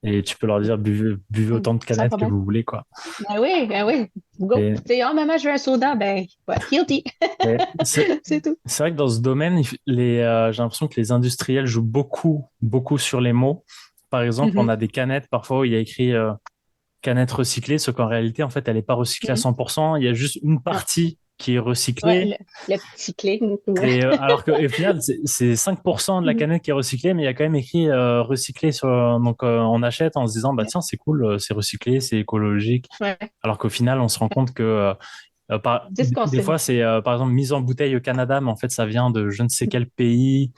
et tu peux leur dire buvez autant de sans canettes que problème. vous voulez, quoi. Ben oui, go. Et, Tu sais, oh maman, je veux un soda, ben, ouais, guilty. et C'est tout. c'est vrai que dans ce domaine, j'ai l'impression que les industriels jouent beaucoup, beaucoup sur les mots. Par exemple, on Mhm, a des canettes, parfois, où il y a écrit canette recyclée, ce qu'en réalité, en fait, elle n'est pas recyclée à mhm. 100%. Il y a juste une Non. partie qui est Ouais, recyclée. le petit clé. Ouais. Et alors qu'au final, c'est 5% de la Mhm. canette qui est recyclée, mais il y a quand même écrit recyclé sur. Donc, on achète en se disant, bah tiens, c'est cool, c'est recyclé, c'est écologique. Ouais. Alors qu'au final, on se rend compte que C'est ce qu'on des sait. fois, c'est par exemple mise en bouteille au Canada, mais en fait, ça vient de je ne sais quel pays.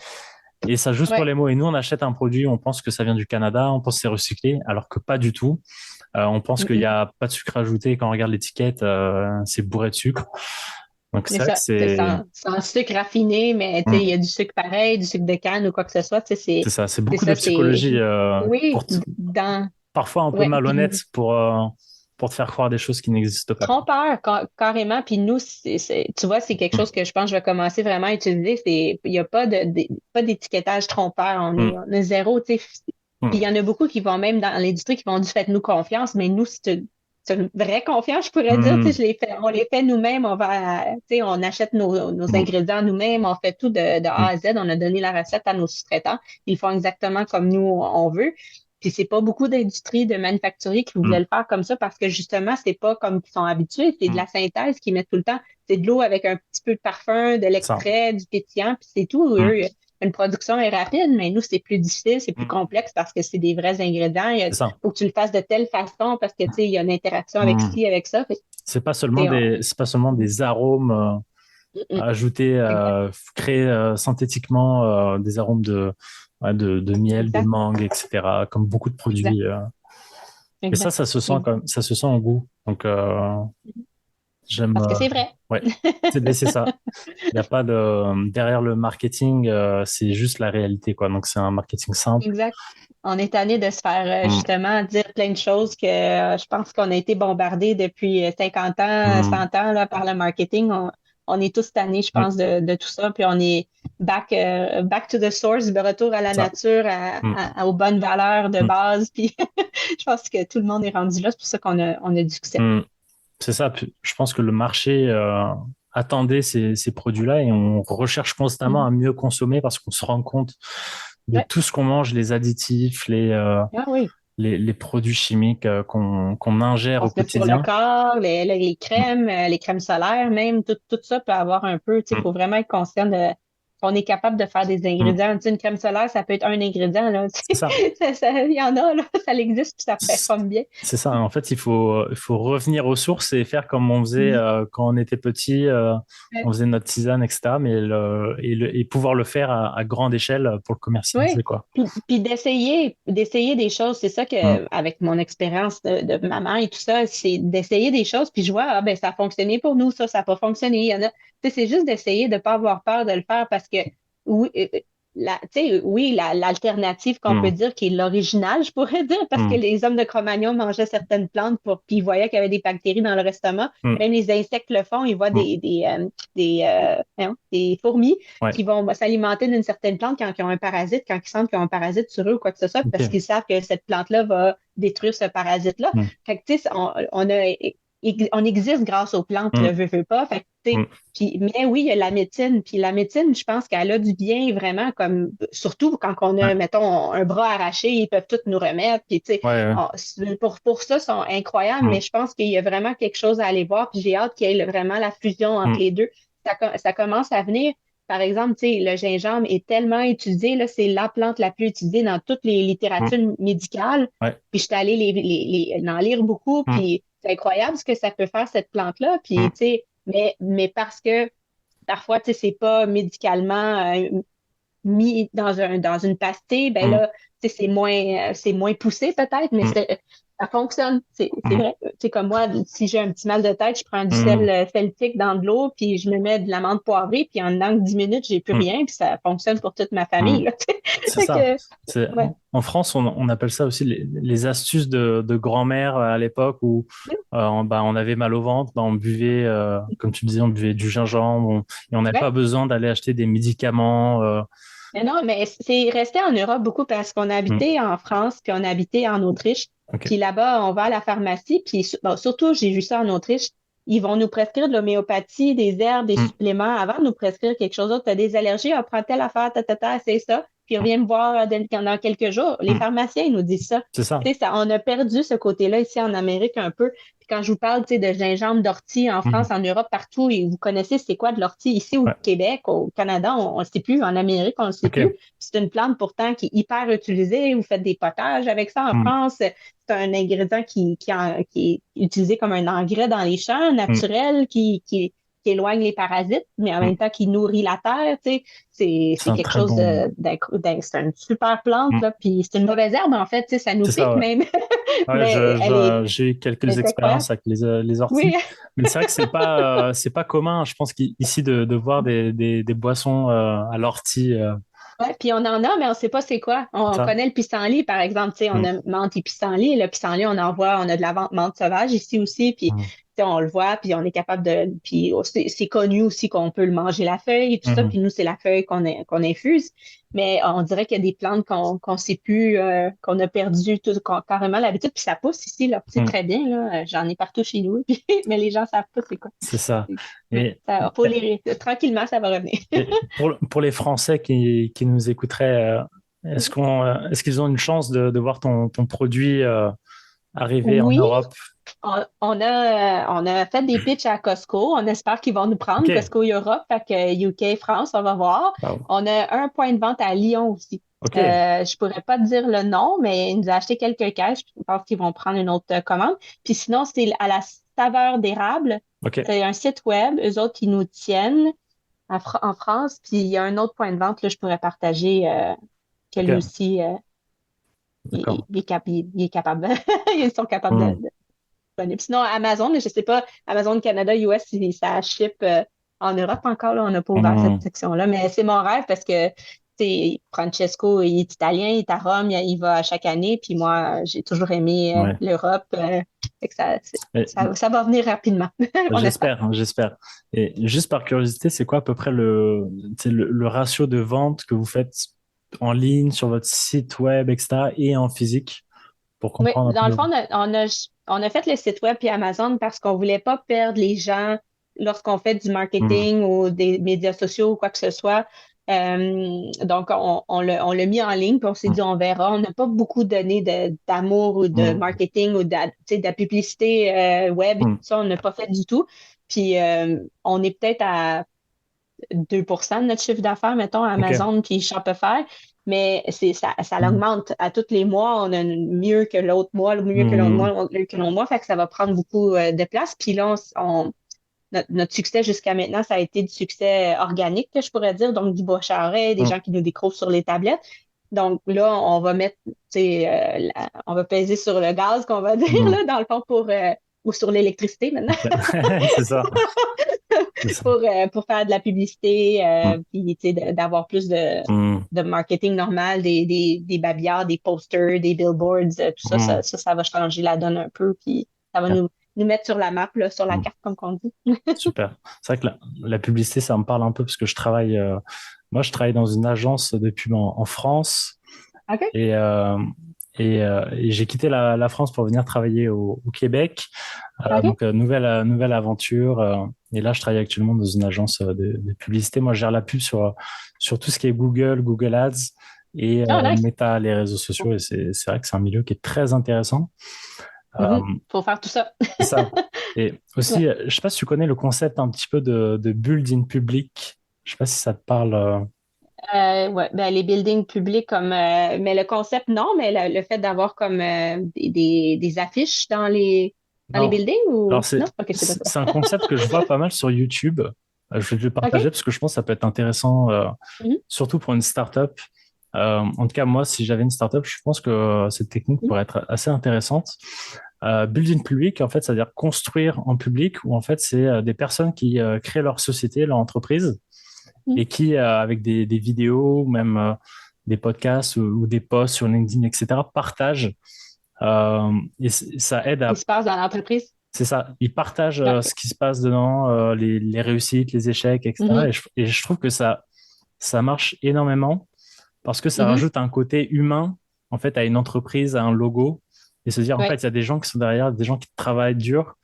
Et ça, juste pour Ouais. les mots. Et nous, on achète un produit, on pense que ça vient du Canada, on pense que c'est recyclé, alors que pas du tout. On pense qu'il n'y Mhm. a pas de sucre ajouté. Quand on regarde l'étiquette, c'est bourré de sucre. Donc, C'est c'est vrai que ça. C'est sans sucre raffiné, mais tu sais, il y mm, a du sucre pareil, du sucre de canne ou quoi que ce soit. Tu sais, c'est ça. C'est c'est beaucoup de ça, c'est. psychologie Oui, dans. parfois un peu Ouais. malhonnête Puis pour te faire croire des choses qui n'existent pas. Quoi. trompeur, carrément. Puis nous, tu vois, c'est quelque Mm, chose que je pense que je vais commencer vraiment à utiliser. Il n'y a pas d'étiquetage trompeur. mm, On est zéro, tu sais. mm, Puis il y en a beaucoup qui vont même dans l'industrie qui vont dire faites-nous confiance, mais nous, c'est une vraie confiance, je pourrais dire. Tu mm, sais, on les fait nous-mêmes, tu sais, on achète nos mm, ingrédients nous-mêmes, on fait tout de A mm, à Z. On a donné la recette à nos sous-traitants. Ils font exactement comme nous, on veut. Puis c'est pas beaucoup d'industries de manufacturiers qui voulaient mm, le faire comme ça parce que justement, c'est pas comme ils sont habitués, c'est de mm, la synthèse qu'ils mettent tout le temps. C'est de l'eau avec un petit peu de parfum, de ça. l'extrait, du pétillant, puis c'est tout. Mm, Eux, une production est rapide, mais nous, c'est plus difficile, c'est plus mm, complexe parce que c'est des vrais ingrédients. c'est ça. Faut que tu le fasses de telle façon parce que, tu sais, il y a une interaction avec Mm. ci, avec ça. Fait que, tu sais, C'est pas seulement des arômes mm, ajoutés, exact, créés synthétiquement, des arômes de miel, de exact, mangue, etc., comme beaucoup de exact, produits. Et exact. ça se sent Exact. quand même, ça se sent au goût. Donc, j'aime. Parce que c'est vrai. Ouais, c'est ça. Il n'y a pas derrière le marketing, c'est juste la réalité, quoi. Donc, c'est un marketing simple. Exact. On est tanné de se faire Mm, justement dire plein de choses que je pense qu'on a été bombardé depuis 50 ans, mm, 100 ans là, par le marketing. On est tous tannés, je mm, pense, de tout ça. Puis on est back to the source, de retour à la ça. nature, Mm, aux bonnes valeurs de mm, base. Puis je pense que tout le monde est rendu là. C'est pour ça qu'on a du succès. mm. C'est ça. Puis, je pense que le marché attendait ces produits-là et on recherche constamment Mhm. à mieux consommer parce qu'on se rend compte de Ouais. tout ce qu'on mange, les additifs, Ah oui. les produits chimiques qu'on ingère au Parce que pour le quotidien. corps, Mm, les crèmes solaires même, tout ça peut avoir un peu, tu sais, il mm, faut vraiment être conscient de qu'on est capable de faire des mm. ingrédients. Tu sais, une crème solaire, ça peut être un ingrédient, là. Tu C'est ça. sais. Il y en a, là, ça existe, puis ça performe bien. C'est ça. En fait, il faut revenir aux sources et faire comme on faisait Mhm. quand on était petit. On faisait notre tisane, etc. Mais et pouvoir le faire à grande échelle pour le Oui, commercialiser, quoi. puis d'essayer des choses, c'est ça Mm, que, avec mon expérience de maman et tout ça, c'est d'essayer des choses, puis je vois, ah ben ça a fonctionné pour nous, ça n'a pas fonctionné. Il y en a, tu sais, c'est juste d'essayer de ne pas avoir peur de le faire parce que, oui, tu sais, oui, l'alternative qu'on peut mm, dire qui est l'original, je pourrais dire, parce que mm, les hommes de Cro-Magnon mangeaient certaines plantes puis ils voyaient qu'il y avait des bactéries dans leur estomac. mm, Même les insectes le font, ils voient mm. des fourmis Ouais. qui vont s'alimenter d'une certaine plante quand ils ont un parasite, quand ils sentent qu'ils ont un parasite sur eux ou quoi que ce soit, parce Ok. qu'ils savent que cette plante-là va détruire ce parasite-là. Mm, Fait que, tu sais, on existe grâce aux plantes, mm, le veut pas. Fait que, tu sais, mm. mais oui, il y a la médecine. Puis la médecine, je pense qu'elle a du bien vraiment, comme surtout quand on a, Ouais. mettons, un bras arraché, ils peuvent tout nous remettre. Puis, tu sais, Ouais, ouais. pour ça, ils sont incroyables, mais Mm, je pense qu'il y a vraiment quelque chose à aller voir. Puis j'ai hâte qu'il y ait vraiment la fusion entre mm, les deux. Ça commence à venir. Par exemple, tu sais, le gingembre est tellement utilisé, là, c'est la plante la plus utilisée dans toutes les mm. littératures médicales. Ouais. Puis je suis allée en lire beaucoup, Mm, puis c'est incroyable ce que ça peut faire, cette plante-là. Puis, mm, tu sais, mais parce que parfois, tu sais, c'est pas médicalement mis dans une pastille, ben mm, là, tu sais, c'est moins poussé peut-être, mais mm, ça fonctionne. C'est mm, vrai. C'est comme moi, si j'ai un petit mal de tête, je prends du sel mm, celtique dans de l'eau, puis je me mets de l'amande poivrée, puis en dedans de 10 minutes, j'ai plus mm, rien, puis ça fonctionne pour toute ma mm. famille, là. C'est Fait ça. que, ouais. En France, on appelle ça aussi les astuces de grand-mère à l'époque où on avait mal au ventre, on buvait, comme tu disais, on buvait du gingembre et on n'avait pas Ouais. besoin d'aller acheter des médicaments. Mais non, mais c'est resté en Europe beaucoup parce qu'on a Mm, habité en France, puis on a habité en Autriche. ok. Puis là-bas, on va à la pharmacie, puis bon, surtout, j'ai vu ça en Autriche, ils vont nous prescrire de l'homéopathie, des herbes, des Mm, suppléments avant de nous prescrire quelque chose d'autre. Tu as des allergies, on prend telle affaire, c'est ça, puis reviens me voir dans quelques jours. Les mm, pharmaciens, ils nous disent ça. c'est ça. Tu sais, ça, on a perdu ce côté-là ici en Amérique un peu. Puis quand je vous parle, tu sais, de gingembre, d'ortie en Mm, France, en Europe, partout, et vous connaissez c'est quoi de l'ortie ici au ouais. Québec, au Canada, on ne le sait plus, en Amérique, on ne le sait plus. Ok. C'est une plante pourtant qui est hyper utilisée. Vous faites des potages avec ça en Mm, France. C'est un ingrédient qui est utilisé comme un engrais dans les champs, mm, naturel, qui éloigne les parasites, mais en mm. même temps qui nourrit la terre. Tu sais, C'est c'est un quelque très chose bon. c'est une super plante, Mm, là, puis c'est une mauvaise herbe, en fait. Tu sais, ça nous c'est ça, pique ouais. même, Ouais, mais j'ai eu elle quelques est incroyable. expériences avec les orties, Oui, mais c'est vrai que c'est pas commun, je pense qu'ici de voir des boissons à l'ortie, ouais, puis on en a, mais on ne sait pas c'est quoi. On ça. connaît le pissenlit, par exemple. Tu sais, on Mm, a menthe et pissenlit. Le pissenlit, on a de la menthe sauvage ici aussi. Puis, mm, tu sais, on le voit, puis on est capable de. Puis, c'est connu aussi qu'on peut le manger la feuille et tout ça. mm, Puis, nous, c'est la feuille qu'on infuse. Mais on dirait qu'il y a des plantes qu'on sait plus, qu'on a perdu carrément l'habitude. Puis, ça pousse ici, là, c'est mm. très bien, là. J'en ai partout chez nous. Mais les gens ne savent pas c'est quoi. C'est ça. Ouais, Et, faut tranquillement, ça va revenir. et pour les Français qui nous écouteraient, est-ce qu'ils ont une chance de voir ton produit arriver en Oui, Europe? on a fait des pitchs à Costco. On espère qu'ils vont nous prendre, Ok. Costco Europe, fait que UK, France, on va voir. Wow. On a un point de vente à Lyon aussi. Ok. Je pourrais pas te dire le nom, mais ils nous ont acheté quelques caisses. Je pense qu'ils vont prendre une autre commande. Puis sinon, c'est à la saveur d'érable. Ok. C'est un site web, eux autres, qui nous tiennent en France. Puis il y a un autre point de vente, là, je pourrais partager, que lui Ok. aussi, D'accord. il est capable. Ils sont capables Mm. disponible. Sinon, Amazon, mais je sais pas, Amazon Canada, US, ça ship en Europe encore, là, on n'a pas ouvert cette Mm. section-là, mais c'est mon rêve parce que, tu sais, Francesco, il est italien, il est à Rome, il va à chaque année, puis moi, j'ai toujours aimé Ouais. l'Europe, fait que Et ça va venir rapidement, on espère. j'espère, hein, j'espère. Et juste par curiosité, c'est quoi à peu près tu sais, le ratio de vente que vous faites en ligne, sur votre site web, etc., et en physique, pour Oui, comprendre un dans le peu? fond, on a fait le site web puis Amazon parce qu'on voulait pas perdre les gens. lorsqu'on fait du marketing ou des médias sociaux ou quoi que ce soit. Donc, on l'a mis en ligne, puis on s'est dit, on verra. On n'a pas beaucoup donné d'amour ou de marketing ou de la publicité web et tout ça. On n'a pas fait du tout. Puis, on est peut-être à 2% de notre chiffre d'affaires, mettons, Amazon puis Shopify. Mais ça l'augmente à tous les mois. On a mieux que l'autre mois, mieux que l'autre mois, mieux que l'autre mois. Fait que ça va prendre beaucoup de place. Puis là, notre succès jusqu'à maintenant, ça a été du succès organique, que je pourrais dire, donc du bouche à oreille, des gens qui nous découvrent sur les tablettes. Donc là, on va mettre, on va peser sur le gaz, qu'on va dire, là, dans le fond, ou sur l'électricité maintenant. C'est ça. Pour faire de la publicité, puis d'avoir plus de marketing normal, des babillards, des posters, des billboards, tout ça, ça va changer la donne un peu, puis ça va nous mettre sur la map, là, sur la carte, comme on dit. Super. C'est vrai que la publicité, ça me parle un peu parce que je travaille dans une agence de pub en France. OK. Et j'ai quitté la France pour venir travailler au Québec. OK. Donc, nouvelle aventure. Et là, je travaille actuellement dans une agence de publicité. Moi, je gère la pub sur tout ce qui est Google Ads et nice. Meta, les réseaux sociaux. Et c'est vrai que c'est un milieu qui est très intéressant. Faut faire tout ça. C'est ça. Et aussi, je ne sais pas si tu connais le concept un petit peu de build in public. Je ne sais pas si ça te parle. Ouais, ben, les buildings publics mais le concept, non, mais le fait d'avoir comme des affiches dans les buildings ou Alors, non? OK, c'est pas ça. c'est un concept que je vois pas mal sur YouTube. Je vais le partager parce que je pense que ça peut être intéressant, surtout pour une startup. En tout cas, moi, si j'avais une startup, je pense que cette technique pourrait être assez intéressante. Build in public, en fait, c'est-à-dire construire en public, où en fait, c'est des personnes qui créent leur société, leur entreprise, et qui, avec des vidéos, ou même des podcasts ou des posts sur LinkedIn, etc., partagent. Et ça aide à... Qui se passe dans l'entreprise? C'est ça. Ils partagent ce qui se passe dedans, les réussites, les échecs, etc. Et je trouve que ça marche énormément parce que ça rajoute un côté humain, en fait, à une entreprise, à un logo. Et se dire, en fait, il y a des gens qui sont derrière, des gens qui travaillent dur.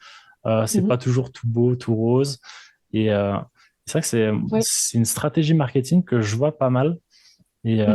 C'est pas toujours tout beau, tout rose. Et c'est vrai que c'est une stratégie marketing que je vois pas mal. Et,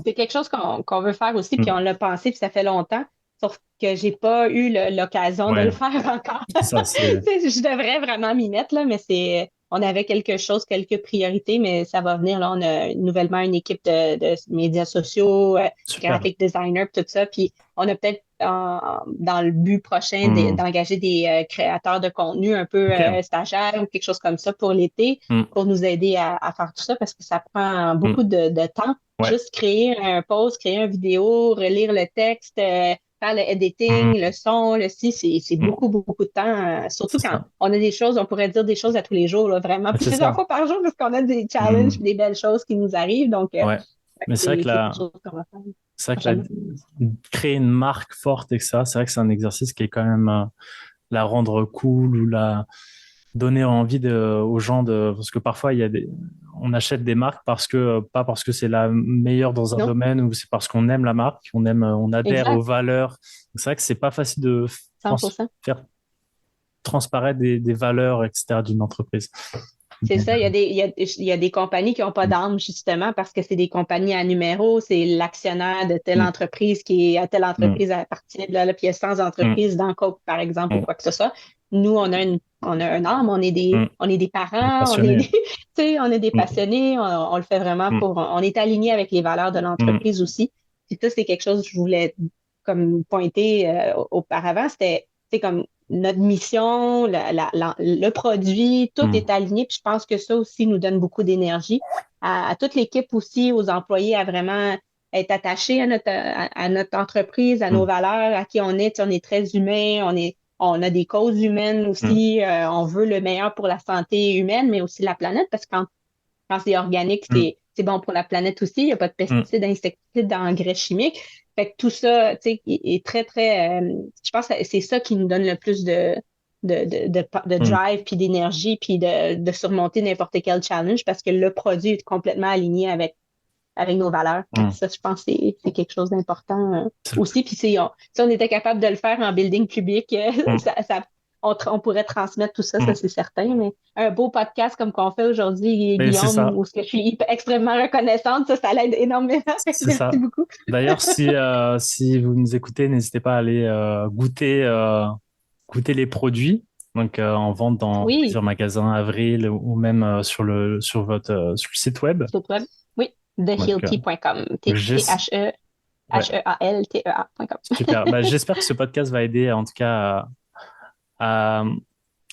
c'est quelque chose qu'on veut faire aussi, puis on l'a pensé, puis ça fait longtemps. Sauf que j'ai pas eu l'occasion de le faire encore. Ça, je devrais vraiment m'y mettre, là, mais on avait quelques priorités, mais ça va venir. Là, on a nouvellement une équipe de médias sociaux, graphic designer, tout ça. Puis on a peut-être dans le but prochain d'engager des créateurs de contenu un peu stagiaires ou quelque chose comme ça pour l'été, pour nous aider à faire tout ça, parce que ça prend beaucoup de temps. Juste créer un post, créer une vidéo, relire le texte, faire le editing, le son, le si, c'est beaucoup, beaucoup de temps. Surtout quand on a des choses, on pourrait dire des choses à tous les jours, là, vraiment plusieurs fois par jour, parce qu'on a des challenges, des belles choses qui nous arrivent. Donc, mais c'est vrai que créer une marque forte, etc., c'est vrai que c'est un exercice qui est quand même la rendre cool ou la donner envie aux gens parce que parfois on achète des marques pas parce que c'est la meilleure dans un domaine ou c'est parce qu'on aime la marque, on adhère aux valeurs. C'est vrai que c'est pas facile de faire transparaître des valeurs, etc., d'une entreprise. C'est ça, il y a des compagnies qui n'ont pas d'âme, justement, parce que c'est des compagnies à numéro, c'est l'actionnaire de telle entreprise qui est à telle entreprise appartient de là, puis il y a 100 entreprises dans Coke, par exemple, ou quoi que ce soit. Nous, on a un âme, on est des parents, on est des passionnés, on le fait vraiment on est aligné avec les valeurs de l'entreprise aussi. Puis ça, c'est quelque chose que je voulais comme pointer auparavant, c'était comme notre mission, le produit, tout est aligné. Puis je pense que ça aussi nous donne beaucoup d'énergie. À toute l'équipe aussi, aux employés, à vraiment être attachés à notre entreprise, à nos valeurs, à qui on est. On est très humain, on a des causes humaines aussi. On veut le meilleur pour la santé humaine, mais aussi la planète, parce que quand c'est organique, c'est bon pour la planète aussi. Il n'y a pas de pesticides, insecticides, d'engrais chimiques. Fait que tout ça, tu sais, est très, très... je pense que c'est ça qui nous donne le plus de drive, puis d'énergie, puis de surmonter n'importe quel challenge, parce que le produit est complètement aligné avec nos valeurs. Ça, je pense que c'est quelque chose d'important aussi. Puis si on était capable de le faire en building public, on pourrait transmettre tout ça, ça Mm. c'est certain. Mais un beau podcast comme qu'on fait aujourd'hui, Mais c'est Guillaume, ça, où ce que je suis extrêmement reconnaissante, ça l'aide énormément. c'est Merci ça. beaucoup. D'ailleurs, si vous nous écoutez, n'hésitez pas à aller goûter les produits. Donc, en vente dans Oui, plusieurs magasins, Avril ou même sur le site web. site web. Oui, Donc, thehealthy.com. j'es- ouais, Healtea.com. super. Bah, j'espère que ce podcast va aider en tout cas à,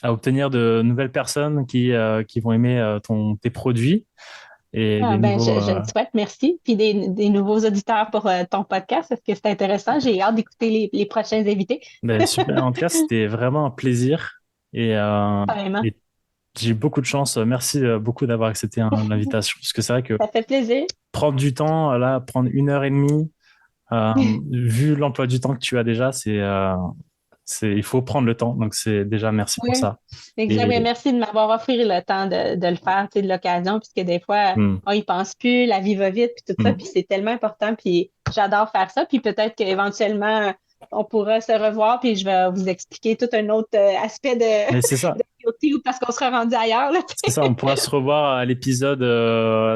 à obtenir de nouvelles personnes qui vont aimer tes produits et Ah, des ben, nouveaux. je le souhaite, merci. Puis des nouveaux auditeurs pour ton podcast, parce que c'est intéressant. J'ai hâte d'écouter les prochains invités. Ben, super. En tout cas, c'était vraiment un plaisir et, euh, Vraiment. et j'ai eu beaucoup de chance. Merci beaucoup d'avoir accepté l'invitation parce que c'est vrai que Ça fait plaisir. prendre du temps, là, prendre 1 heure et demie, euh, vu l'emploi du temps que tu as déjà, il faut prendre le temps. Donc, c'est déjà merci pour Oui, ça. exact. Oui, Et merci de m'avoir offert le temps de le faire, tu sais, de l'occasion, puisque des fois, hum, on y pense plus, la vie va vite, puis tout ça, puis hum. c'est tellement important, puis j'adore faire ça, puis peut-être qu'éventuellement, on pourra se revoir, puis je vais vous expliquer tout un autre aspect Mais c'est ça. de beauty, parce qu'on sera rendu ailleurs, là, tu C'est ça, on pourra se revoir à l'épisode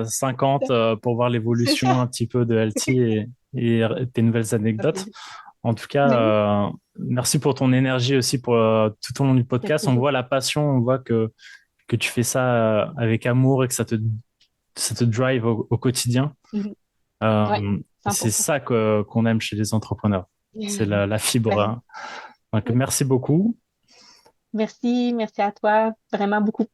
50 sais. pour voir C'est ça. l'évolution un petit peu de LT et tes nouvelles Ça fait anecdotes. plaisir. En tout cas, Mais oui, merci pour ton énergie aussi pour tout au long du ça fait podcast. On plaisir. voit la passion, on voit que tu fais ça avec amour et que ça te drive au quotidien. Mhm. Ouais, C'est 100%. ça qu'on aime chez les entrepreneurs. C'est la fibre, Ben, hein. Donc, oui. merci beaucoup. Merci, merci à toi, vraiment beaucoup.